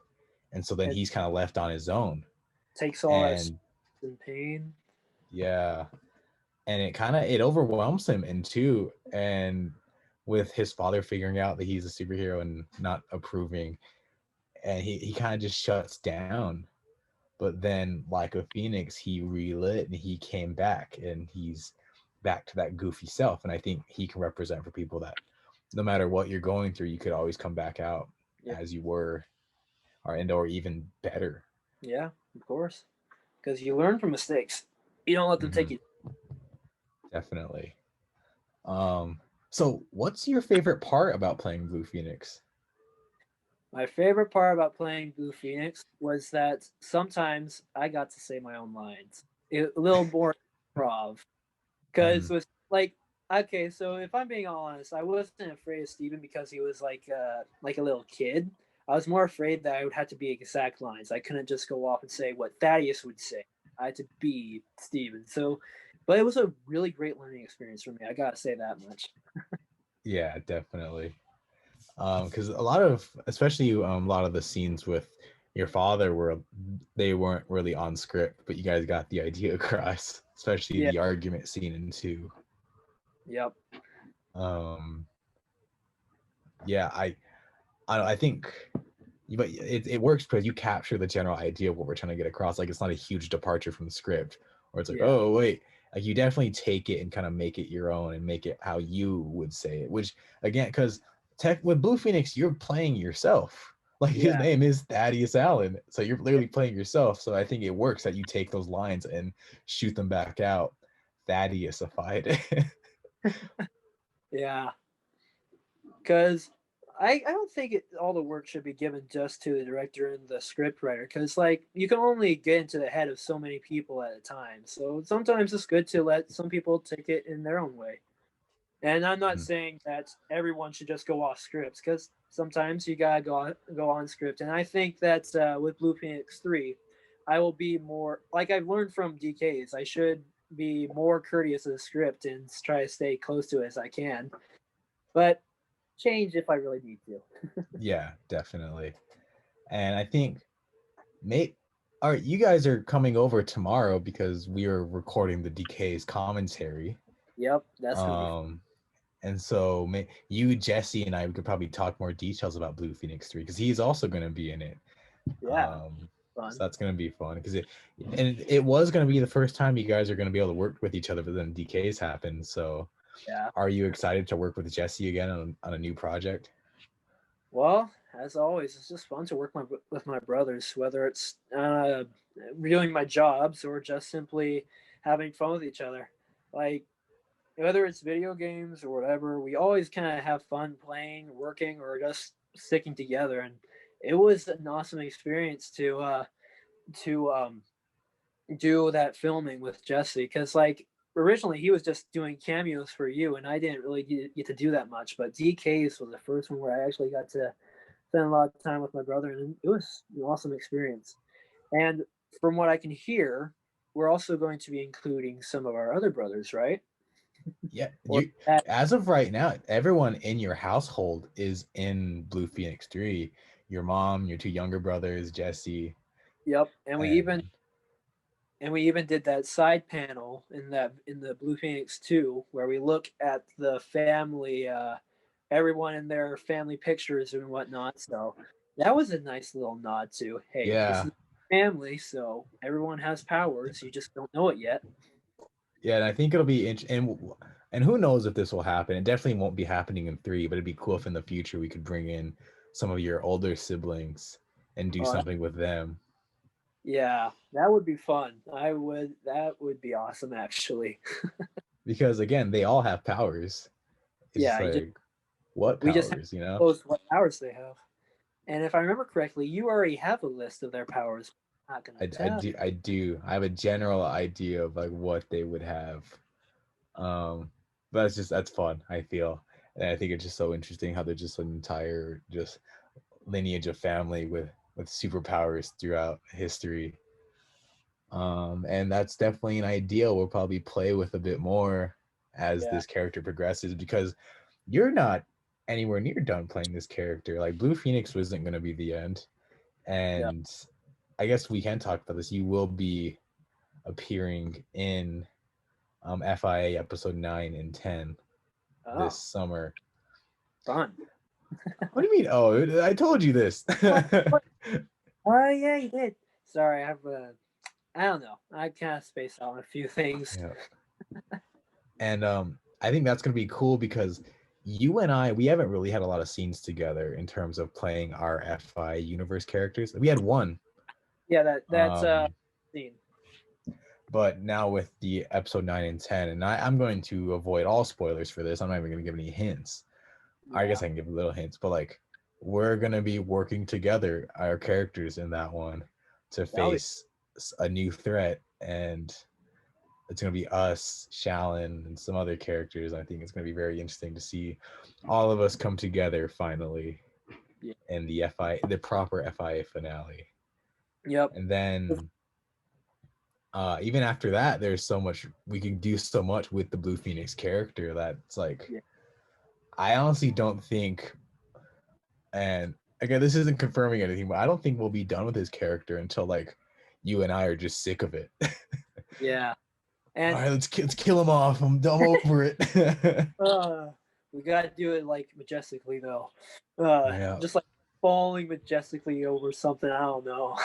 and so then It he's kind of left on his own. takes all that And and pain. yeah, and it overwhelms him in two. And with his father figuring out that he's a superhero and not approving, and he kind of just shuts down. But then, like a phoenix, he relit and he came back, and he's back to that goofy self. And I think he can represent for people that no matter what you're going through, you could always come back out Yeah, as you were, or even better. yeah, of course. Because you learn from mistakes. You don't let them take Hmm. you. Definitely. So what's your favorite part about playing Blue Phoenix? My favorite part about playing Blue Phoenix was that sometimes I got to say my own lines. A little more improv. Because Hmm. with like okay, so if I'm being honest, I wasn't afraid of Steven because he was like a little kid. I was more afraid that I would have to be exact lines. I couldn't just go off and say what Thaddeus would say. I had to be Steven. So but it was a really great learning experience for me. I gotta say that much. Yeah, definitely. Because a lot of, especially a lot of the scenes with your father they weren't really on script, but you guys got the idea across, especially Yeah. the argument scene in two. Yep. Um, yeah, I think, but it works because you capture the general idea of what we're trying to get across. Like it's not a huge departure from the script, or it's like, Yeah. oh wait, like you definitely take it and kind of make it your own and make it how you would say it. Which again, because tech with Blue Phoenix, you're playing yourself. Like his Yeah. name is Thaddeus Allen, so you're literally playing yourself. So I think it works that you take those lines and shoot them back out, Thaddeus-ified. Yeah. Because I don't think all the work should be given just to the director and the script writer. Because like you can only get into the head of so many people at a time. So sometimes it's good to let some people take it in their own way. And I'm not saying that everyone should just go off scripts because sometimes you gotta go on script. And I think that with Blue Phoenix 3, I will be more like I've learned from Decays. I should be more courteous of the script and try to stay close to it as I can. But change if I really need to. Yeah, definitely. And I think Mate, all right, you guys are coming over tomorrow because we are recording the Decays commentary. Yep, that's gonna be Um, and so you, Jesse, and I, we could probably talk more details about Blue Phoenix 3 because he's also going to be in it. yeah So fun. that's going to be fun because it was going to be the first time you guys are going to be able to work with each other, but then Decays happened. So Yeah. are you excited to work with Jesse again on a new project? Well, as always, it's just fun to work with my brothers, whether it's doing my jobs or just simply having fun with each other. Like whether it's video games or whatever, we always kind of have fun playing, working, or just sticking together. And it was an awesome experience to do that filming with Jesse, because like originally he was just doing cameos for you, and I didn't really get to do that much. But Decays was the first one where I actually got to spend a lot of time with my brother, and it was an awesome experience. And from what I can hear, we're also going to be including some of our other brothers, right? Yeah, Or you that, as of right now, everyone in your household is in Blue Phoenix 3. Your mom, your two younger brothers, Jesse, yep. and And we even did that side panel in the Blue Phoenix 2 where we look at the family, everyone in their family pictures and whatnot. So that was a nice little nod to, hey, this yeah, is family, so everyone has powers. You just don't know it yet. yeah, and I think it'll be and who knows if this will happen. It definitely won't be happening in 3, but it'd be cool if in the future we could bring in some of your older siblings and do Uh, something with them. yeah, that would be fun. That would be awesome, actually. Because again, they all have powers. It's just Yeah, like, what we just have powers, you to know? post what powers they have. And if I remember correctly, you already have a list of their powers. I'm not gonna tell. I do. I have a general idea of like what they would have. But that's fun, I feel. And I think it's just so interesting how they're just an entire just lineage of family with superpowers throughout history. And that's definitely an idea we'll probably play with a bit more as Yeah, this character progresses, because you're not anywhere near done playing this character. Like Blue Phoenix wasn't going to be the end, yeah. and I guess we can talk about this. You will be appearing in FIA episode 9 and 10 this Oh, summer. fun. What do you mean? Oh, I told you this. Oh yeah, you did. Sorry, I have a. I don't know. I kind of spaced out on a few things. Yeah. And I think that's gonna be cool because you and I, we haven't really had a lot of scenes together in terms of playing our FI universe characters. We had one, Yeah, that's um, scene. but now with the episode 9 and 10, and I'm going to avoid all spoilers for this. I'm not even gonna give any hints. I Yeah, guess I can give little hints, but like we're gonna be working together, our characters in that one, to that'll be. face a new threat, and it's gonna be us, Shallon, and some other characters. I think it's gonna be very interesting to see all of us come together finally Yeah. in the proper FIA finale. Yep. And then even after that, there's so much we can do so much with the Blue Phoenix character that's like Yeah. I honestly don't think, and again, this isn't confirming anything, but I don't think we'll be done with his character until like you and I are just sick of it. Yeah. All And right, let's kill him off. I'm over it. uh, we gotta do it like majestically though. Yeah. Just like falling majestically over something. I don't know.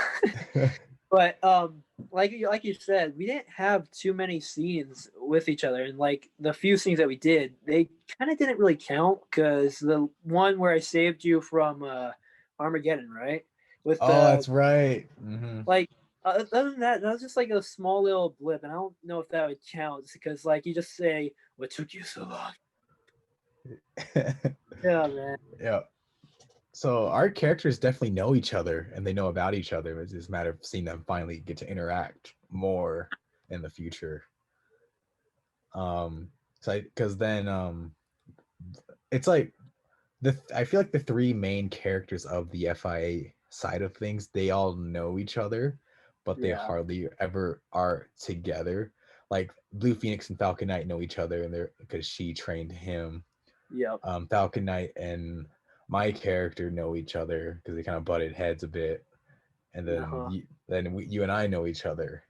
But like you said, we didn't have too many scenes with each other, and like the few scenes that we did, they kind of didn't really count because the one where I saved you from Armageddon, right? With Oh, the that's right. Hmm. like other than that, that was just like a small little blip, and I don't know if that would count because like you just say, "What took you so long?" Yeah, man. Yeah. So our characters definitely know each other and they know about each other. It's just a matter of seeing them finally get to interact more in the future. So because then it's like I feel like the three main characters of the FIA side of things, they all know each other, but they Yeah. hardly ever are together. Like Blue Phoenix and Falcon Knight know each other, and they're because she trained him. Yep. Falcon Knight and my character know each other because they kind of butted heads a bit, and then Uh-huh. you and I know each other,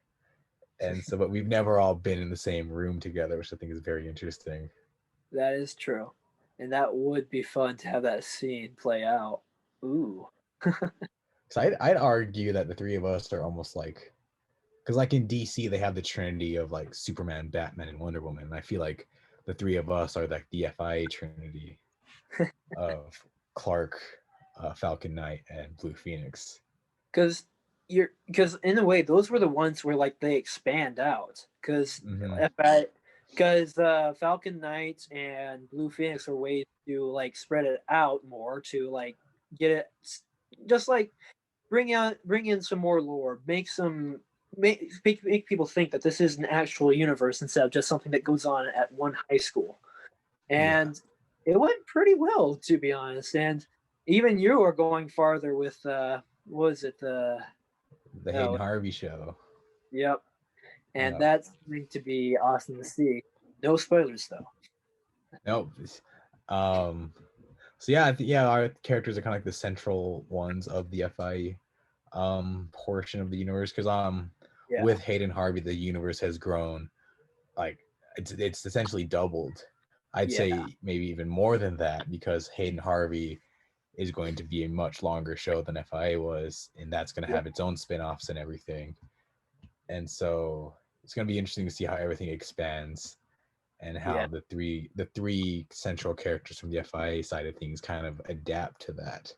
and so but we've never all been in the same room together, which I think is very interesting. That is true, and that would be fun to have that scene play out. Ooh. So I'd argue that the three of us are almost like, because like in DC they have the trinity of like Superman, Batman, and Wonder Woman, and I feel like the three of us are like the FIA trinity of Clark, Falcon Knight, and Blue Phoenix. Because in a way those were the ones where like they expand out because Hmm. FI because Falcon Knight and Blue Phoenix are ways to like spread it out more to like get it just like bring in some more lore, make people think that this is an actual universe instead of just something that goes on at one high school. Yeah. And it went pretty well, to be honest. And even you are going farther with what was it The Hayden Harvey show. Yep. And Yep. that's going to be awesome to see. No spoilers though. Nope. So yeah, our characters are kind of like the central ones of the FI portion of the universe, because with Hayden Harvey the universe has grown, like it's essentially doubled. I'd say maybe even more than that, because Hayden Harvey is going to be a much longer show than FIA was, and that's going to have its own spin-offs and everything. And so it's going to be interesting to see how everything expands, and how the three central characters from the FIA side of things kind of adapt to that,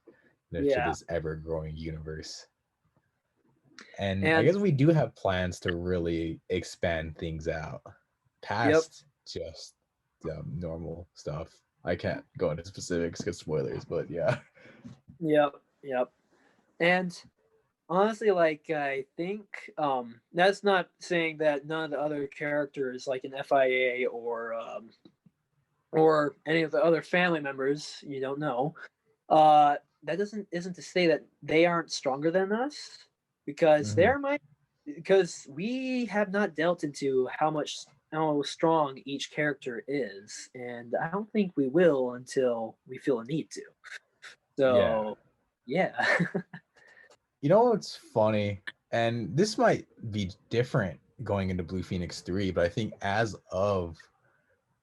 to this ever-growing universe. And I guess we do have plans to really expand things out past just normal stuff. I can't go into specifics because spoilers, but yeah. Yep. And honestly, like I think that's not saying that none of the other characters, like in FIA or any of the other family members, you don't know, that isn't to say that they aren't stronger than us, because because we have not delved into how strong each character is, and I don't think we will until we feel a need to. So yeah. You know what's funny, and this might be different going into Blue Phoenix 3, but I think as of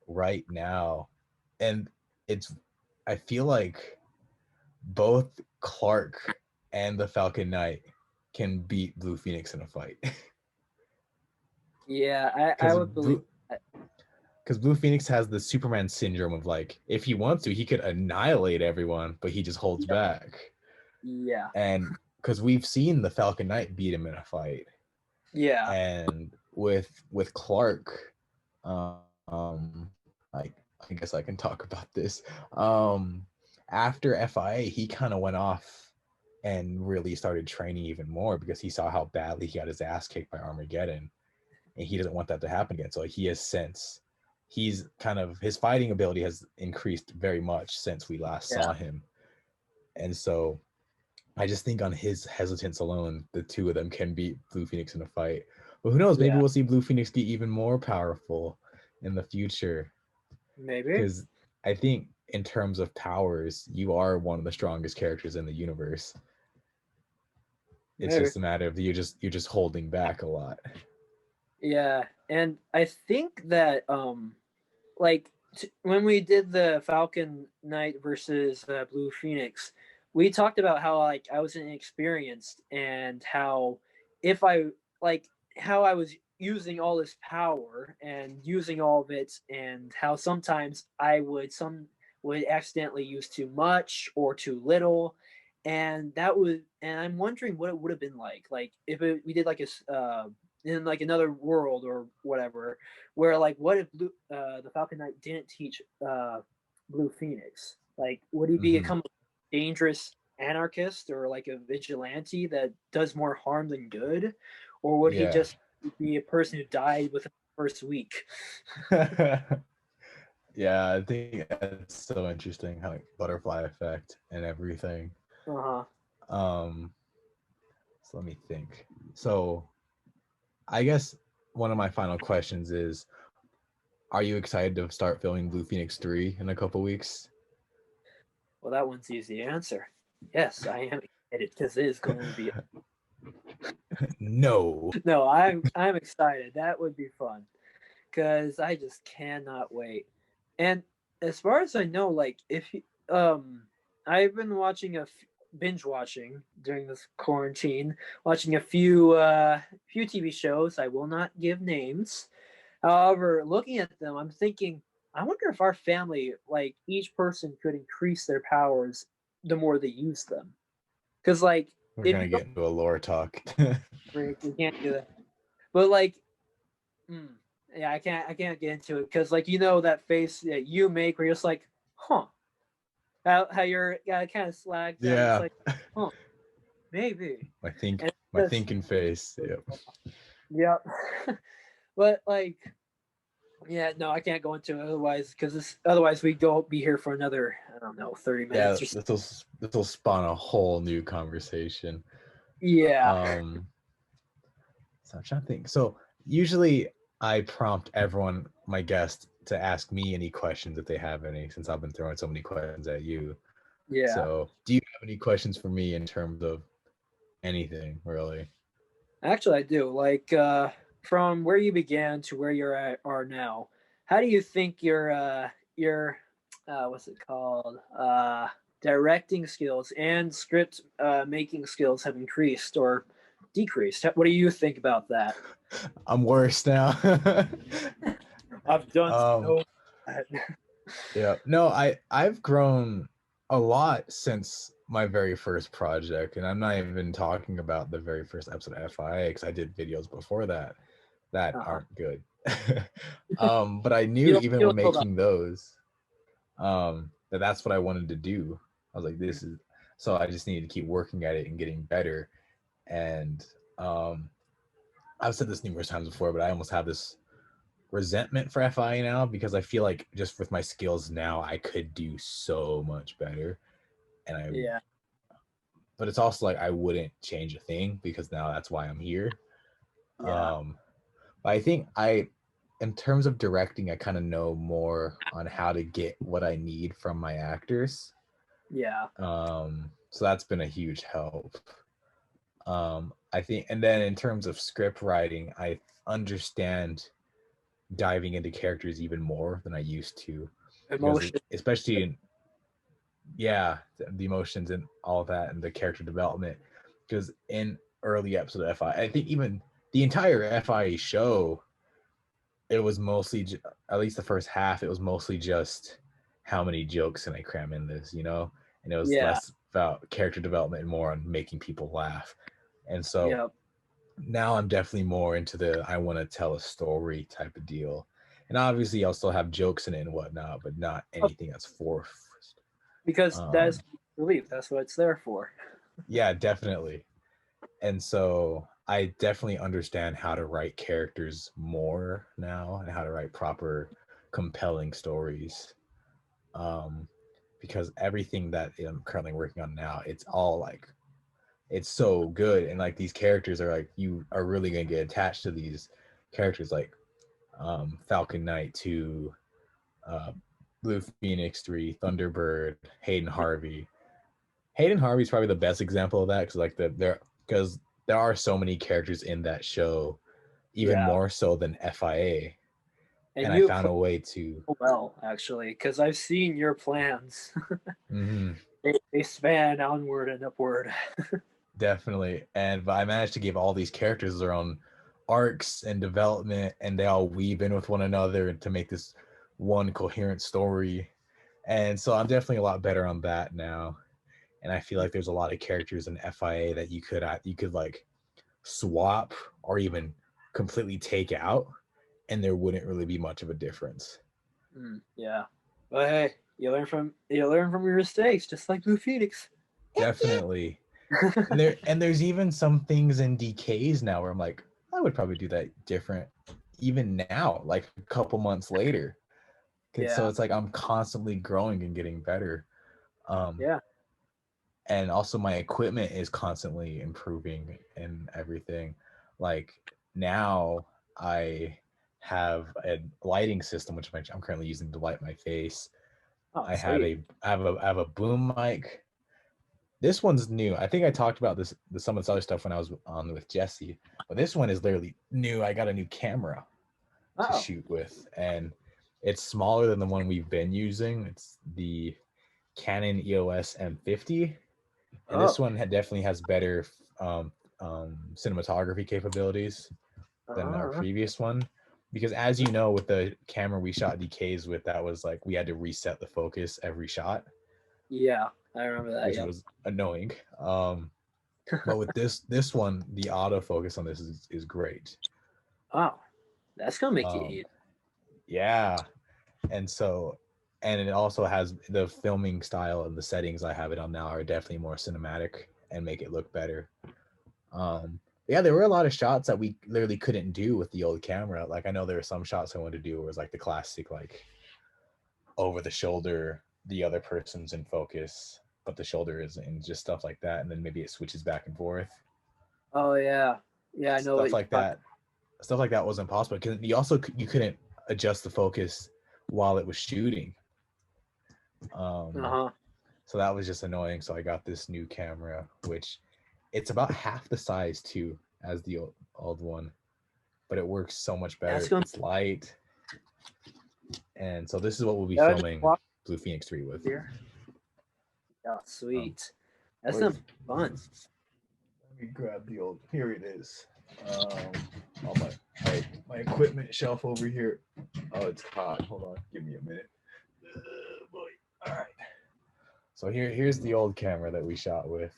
right now, and I feel like both Clark and the Falcon Knight can beat Blue Phoenix in a fight. Yeah, I would believe that. Because Blue Phoenix has the Superman syndrome of, like, if he wants to, he could annihilate everyone, but he just holds back. Yeah. And because we've seen the Falcon Knight beat him in a fight. Yeah. And with Clark, I guess I can talk about this. After FIA, he kind of went off and really started training even more, because he saw how badly he got his ass kicked by Armageddon, and he doesn't want that to happen again. So he has since, his fighting ability has increased very much since we last saw him. And so I just think on his hesitance alone, the two of them can beat Blue Phoenix in a fight. But who knows? Maybe we'll see Blue Phoenix get even more powerful in the future. Maybe. Because I think in terms of powers, you are one of the strongest characters in the universe. It's just a matter of you're just holding back a lot. Yeah, and I think that like when we did the Falcon Knight versus Blue Phoenix, we talked about how like I was inexperienced, and how if I like how I was using all this power and using all of it, and how sometimes I would accidentally use too much or too little, and I'm wondering what it would have been like if we did like a in like another world or whatever, where like what if the Falcon Knight didn't teach Blue Phoenix? Like, would he become a dangerous anarchist or like a vigilante that does more harm than good, or would he just be a person who died within the first week? Yeah, I think that's so interesting, how like butterfly effect and everything. So let me think. So I guess one of my final questions is, are you excited to start filming Blue Phoenix 3 in a couple weeks? Well, that one's easy to answer. Yes, I am excited, because it is going to be No, I'm excited. That would be fun, because I just cannot wait. And as far as I know, like if I've been binge watching during this quarantine, watching a few TV shows. I will not give names. However, looking at them, I'm thinking, I wonder if our family, like each person, could increase their powers the more they use them. Because like we're gonna get into a lore talk. we can't do that. But like, yeah, I can't get into it because like that face that you make where you're just like, huh, how you're kind of slacked out. It's Yeah, like, huh, maybe. my And just thinking face. Yep. yeah, but like yeah, no, I can't go into it otherwise because otherwise we'd go be here for another I don't know 30 Yeah, minutes or so. this will spawn a whole new conversation. Yeah, So I'm trying to think. So usually I prompt everyone, my guest, to ask me any questions if they have any, since I've been throwing so many questions at you. yeah. So do you have any questions for me in terms of anything really? Actually, I do. Like from where you began to where are now, how do you think your what's it called directing skills and script making skills have increased or decreased? What do you think about that? I'm worse now. I've done um so bad. yeah. No, I've grown a lot since my very first project, and I'm not even talking about the very first episode of FIA because I did videos before that Uh-huh. aren't good. But I You knew don't even feel when so bad. making those, that's what I wanted to do. I was like, this is so I just needed to keep working at it and getting better. And um, I've said this numerous times before, but I almost have this resentment for FI now because I feel like just with my skills now, I could do so much better. And Yeah, but it's also like I wouldn't change a thing because now that's why I'm here. yeah, Um, but I think in terms of directing, I kind of know more on how to get what I need from my actors. yeah, So that's been a huge help. I think, and then in terms of script writing, I understand diving into characters even more than I used to, because emotion. especially in yeah, the emotions and all of that and the character development. Because in early episode of FI, I think even the entire FI show, it was mostly at least the first half. It was mostly just how many jokes can I cram in this, and it was Yeah, less about character development and more on making people laugh. And so yeah. now I'm definitely more into the I want to tell a story type of deal. And obviously I'll still have jokes in it and whatnot, but not anything that's forced. Because that's Um, relief. That's what it's there for. yeah, definitely. And so I definitely understand how to write characters more now and how to write proper, compelling stories. Um, because everything that I'm currently working on now, it's all like it's so good, and like these characters are like you are really gonna get attached to these characters, like Falcon Knight 2, uh, Blue Phoenix 3, Thunderbird, Hayden Harvey. Hayden Harvey's probably the best example of that because like because there are so many characters in that show, even Yeah, more so than FIA, and and I you found play a way to. well actually because I've seen your plans. Mhm, They span onward and upward. definitely, and but I managed to give all these characters their own arcs and development, and they all weave in with one another and to make this one coherent story. And so I'm definitely a lot better on that now. And I feel like there's a lot of characters in FIA that you could like swap or even completely take out, and there wouldn't really be much of a difference. Yeah, but hey, you learn from your mistakes, just like Blue Phoenix. Definitely. And there's even some things in Decays now where I'm like, I would probably do that different even now, like a couple months later. So Yeah, it's like I'm constantly growing and getting better. Um, yeah. and also my equipment is constantly improving and everything. Like now I have a lighting system which I'm currently using to light my face. Oh, I sweet. have a boom mic. This one's new. I think I talked about some of this other stuff when I was on with Jesse, but this one is literally new. I got a new camera to Oh, shoot with, and it's smaller than the one we've been using. It's the Canon EOS M50, and this oh. one definitely has better um, cinematography capabilities than our Uh, previous one. Because as you know, with the camera we shot Decays with, that was like we had to reset the focus every shot, yeah, I remember that. which Yep. was annoying. But with this one, the autofocus on this is great. Oh, That's gonna make it Um, easy. yeah, and so, and it also has the filming style and the settings I have it on now are definitely more cinematic and make it look better. Yeah, there were a lot of shots that we literally couldn't do with the old camera. Like I know there were some shots I wanted to do where it was like the classic, like over the shoulder, the other person's in focus, but the shoulder isn't, and just stuff like that. And then maybe it switches back and forth. Oh yeah, yeah, I know what Stuff you're like talking. that. Stuff like that wasn't possible because you couldn't adjust the focus while it was shooting. Uh-huh. So that was just annoying. So I got this new camera, which it's about half the size too as the old one, but it works so much better. That's gonna It's light, and so this is what we'll be that would filming walk Blue Phoenix 3 with. here. Oh, sweet. That's Where's- gonna be fun. Let me grab the old. Here it is. On my equipment shelf over here. Oh, it's hot. Hold on, give me a minute. Boy. All right. So here's the old camera that we shot with.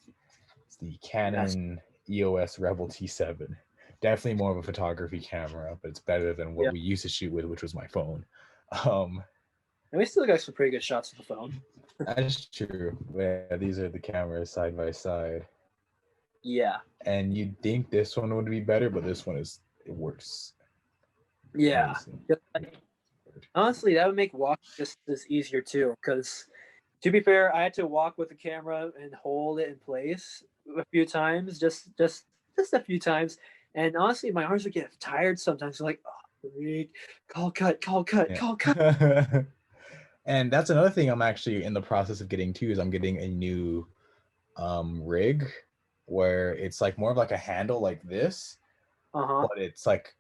It's the Canon EOS Rebel T7. Definitely more of a photography camera, but it's better than what we used to shoot with, which was my phone. And we still got some pretty good shots with the phone. That's true. Yeah, these are the cameras side by side. Yeah. And you'd think this one would be better, but this one it works. Yeah. Honestly, that would make walking this easier too. Because to be fair, I had to walk with the camera and hold it in place a few times, just a few times. And honestly, my arms would get tired sometimes. Like, oh, call cut. And that's another thing I'm actually in the process of getting too, is I'm getting a new rig where it's like more of like a handle like this, but it's like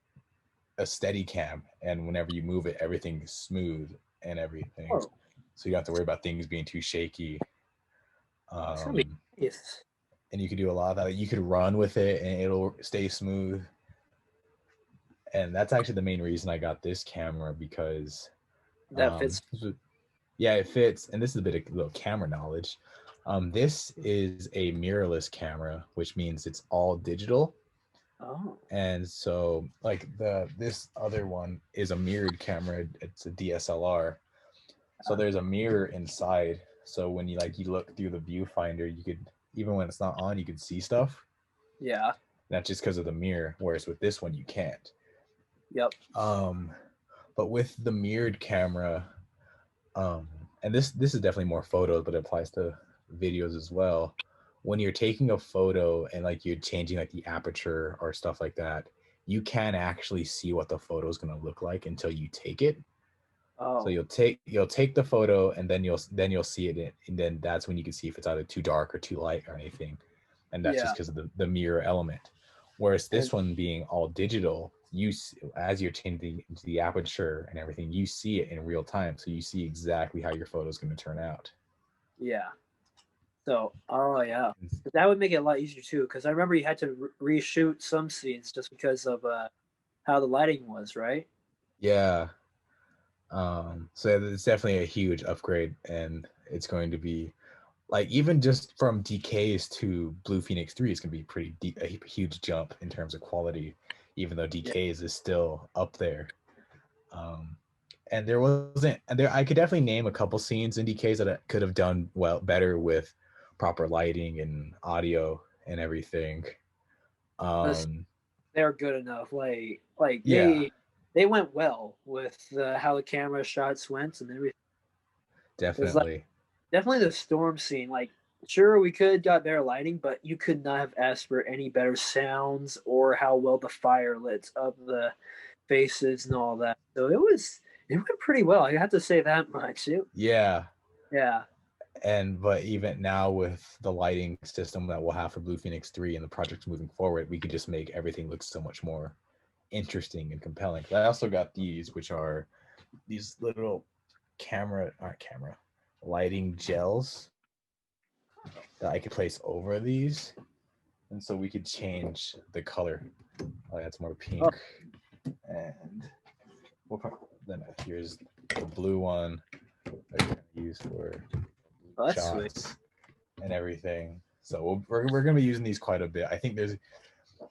a steady cam, and whenever you move it, everything's smooth and everything. Oh. So you don't have to worry about things being too shaky. It's gonna be nice. And you can do a lot of that. You could run with it and it'll stay smooth. And that's actually the main reason I got this camera, because That fits. Yeah, it fits. And this is a bit of little camera knowledge. This is a mirrorless camera, which means it's all digital. Oh. And so like this other one is a mirrored camera. It's a DSLR. So there's a mirror inside. So when you look through the viewfinder, you could, even when it's not on, you could see stuff. Yeah. That's just because of the mirror. Whereas with this one, you can't. Yep. But with the mirrored camera, and this is definitely more photos, but it applies to videos as well. When you're taking a photo and like you're changing like the aperture or stuff like that, you can actually see what the photo is going to look like until you take it. Oh. So you'll take the photo, and then you'll see it, and then that's when you can see if it's either too dark or too light or anything. And that's just because of the mirror element. Whereas this one being all digital, as you're changing the aperture and everything, you see it in real time. So you see exactly how your photo is going to turn out. Yeah. So, that would make it a lot easier too. Because I remember you had to reshoot some scenes just because of how the lighting was, right? Yeah. So it's definitely a huge upgrade, and it's going to be like, even just from Decays to Blue Phoenix 3 is going to be a huge jump in terms of quality, even though Decays is still up there. And I could definitely name a couple scenes in Decays that I could have done better with proper lighting and audio and everything. They're good enough. Yeah, they went well with how the camera shots went and everything. definitely. Definitely the storm scene. Like, sure, we could have got better lighting, but you could not have asked for any better sounds or how well the fire lit up the faces and all that. So it went pretty well. I have to say that much. Yeah. But even now with the lighting system that we'll have for Blue Phoenix 3 and the project moving forward, we could just make everything look so much more interesting and compelling. I also got these, which are these little lighting gels that I could place over these, and so we could change the color. I'll add some more pink, and then here's the blue one that we're gonna use for shots and everything. So we're gonna be using these quite a bit. I think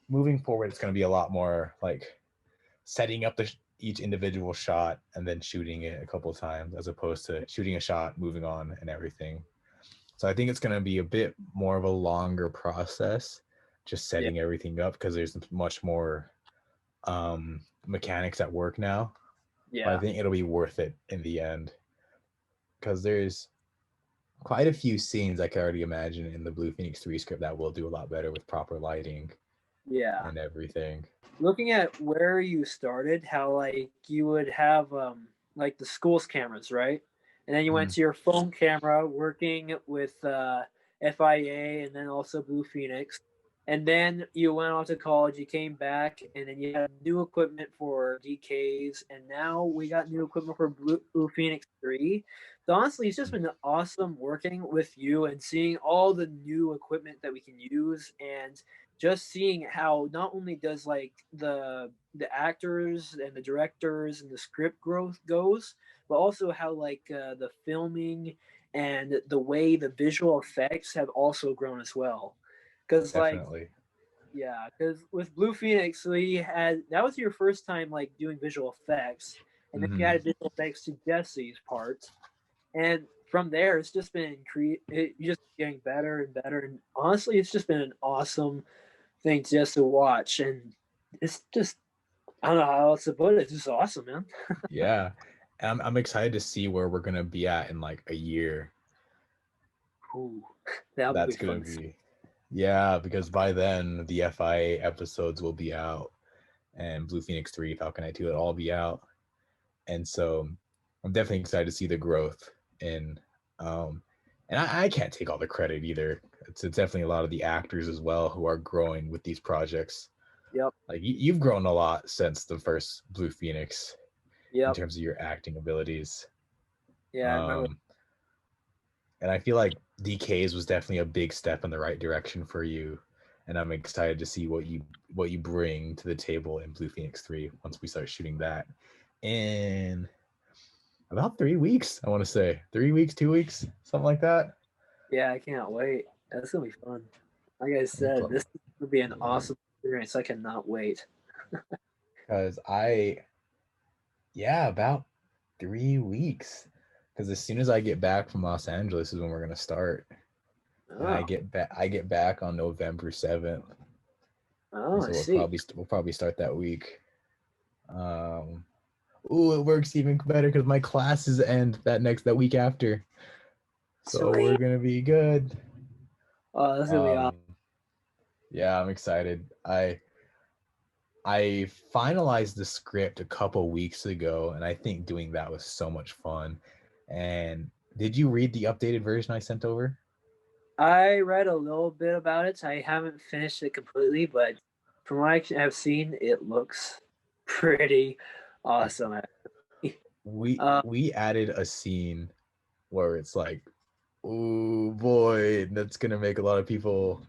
moving forward, it's gonna be a lot more like setting up each individual shot and then shooting it a couple of times, as opposed to shooting a shot, moving on, and everything. So I think it's going to be a bit more of a longer process, just setting everything up, because there's much more mechanics at work now. Yeah. But I think it'll be worth it in the end, because there's quite a few scenes I can already imagine in the Blue Phoenix 3 script that will do a lot better with proper lighting and everything. Looking at where you started, how like you would have like the school's cameras, right? And then you went to your phone camera working with FIA and then also Blue Phoenix. And then you went off to college, you came back, and then you had new equipment for Decays, and now we got new equipment for Blue Phoenix 3. So honestly, it's just been awesome working with you and seeing all the new equipment that we can use, and just seeing how not only does like the actors and the directors and the script growth goes, but also how like the filming and the way the visual effects have also grown as well. Because like because with Blue Phoenix, we had that was your first time like doing visual effects, and then you added visual effects to Jesse's part, and from there it's just been you just getting better and better, and honestly, it's just been an awesome thing just to watch, and it's just I don't know how else to put it. It's just awesome, man. Yeah, and I'm excited to see where we're gonna be at in like a year. Ooh, That's gonna be. Yeah, because by then the FIA episodes will be out, and Blue Phoenix 3, Falcon Eye 2 will all be out. And so I'm definitely excited to see the growth in and I can't take all the credit either. It's definitely a lot of the actors as well who are growing with these projects. Yep. Like you've grown a lot since the first Blue Phoenix in Yep. terms of your acting abilities. Yeah, I remember. And I feel like Decays was definitely a big step in the right direction for you. And I'm excited to see what you bring to the table in Blue Phoenix 3 once we start shooting that in about 3 weeks. I want to say 3 weeks, 2 weeks, something like that. Yeah, I can't wait. That's gonna be fun. Like I said, this would be an awesome experience. I cannot wait. Because about 3 weeks. Because as soon as I get back from Los Angeles is when we're gonna start. Oh. And I get back on November 7th. Oh, so I see. We'll probably start that week. It works even better because my classes end that week after. So we're gonna be good. Oh, that's gonna be awesome. Yeah, I'm excited. I finalized the script a couple weeks ago, and I think doing that was so much fun. And did you read the updated version I sent over? I read a little bit about it. I haven't finished it completely, but from what I have seen, it looks pretty awesome. We added a scene where it's like, oh boy, that's gonna make a lot of people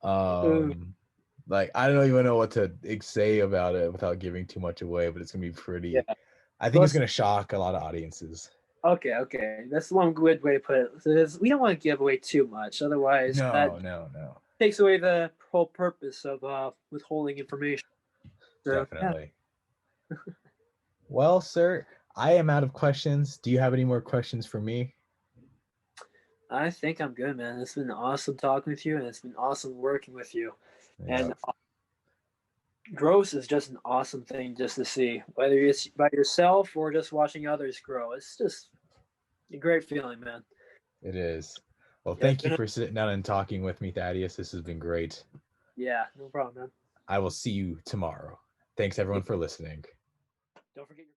like I don't even know what to say about it without giving too much away, but it's gonna be pretty. Yeah. I think it's gonna shock a lot of audiences. Okay. That's one good way to put it. So we don't want to give away too much, otherwise No. Takes away the whole purpose of withholding information. So, definitely. Yeah. Well, sir, I am out of questions. Do you have any more questions for me? I think I'm good, man. It's been awesome talking with you, and it's been awesome working with you. Yep. And growth is just an awesome thing just to see, whether it's by yourself or just watching others grow. It's just a great feeling, man. It is. Well, thank you for sitting down and talking with me, Thaddeus. This has been great. Yeah, no problem, man. I will see you tomorrow. Thanks, everyone, for listening. Don't forget your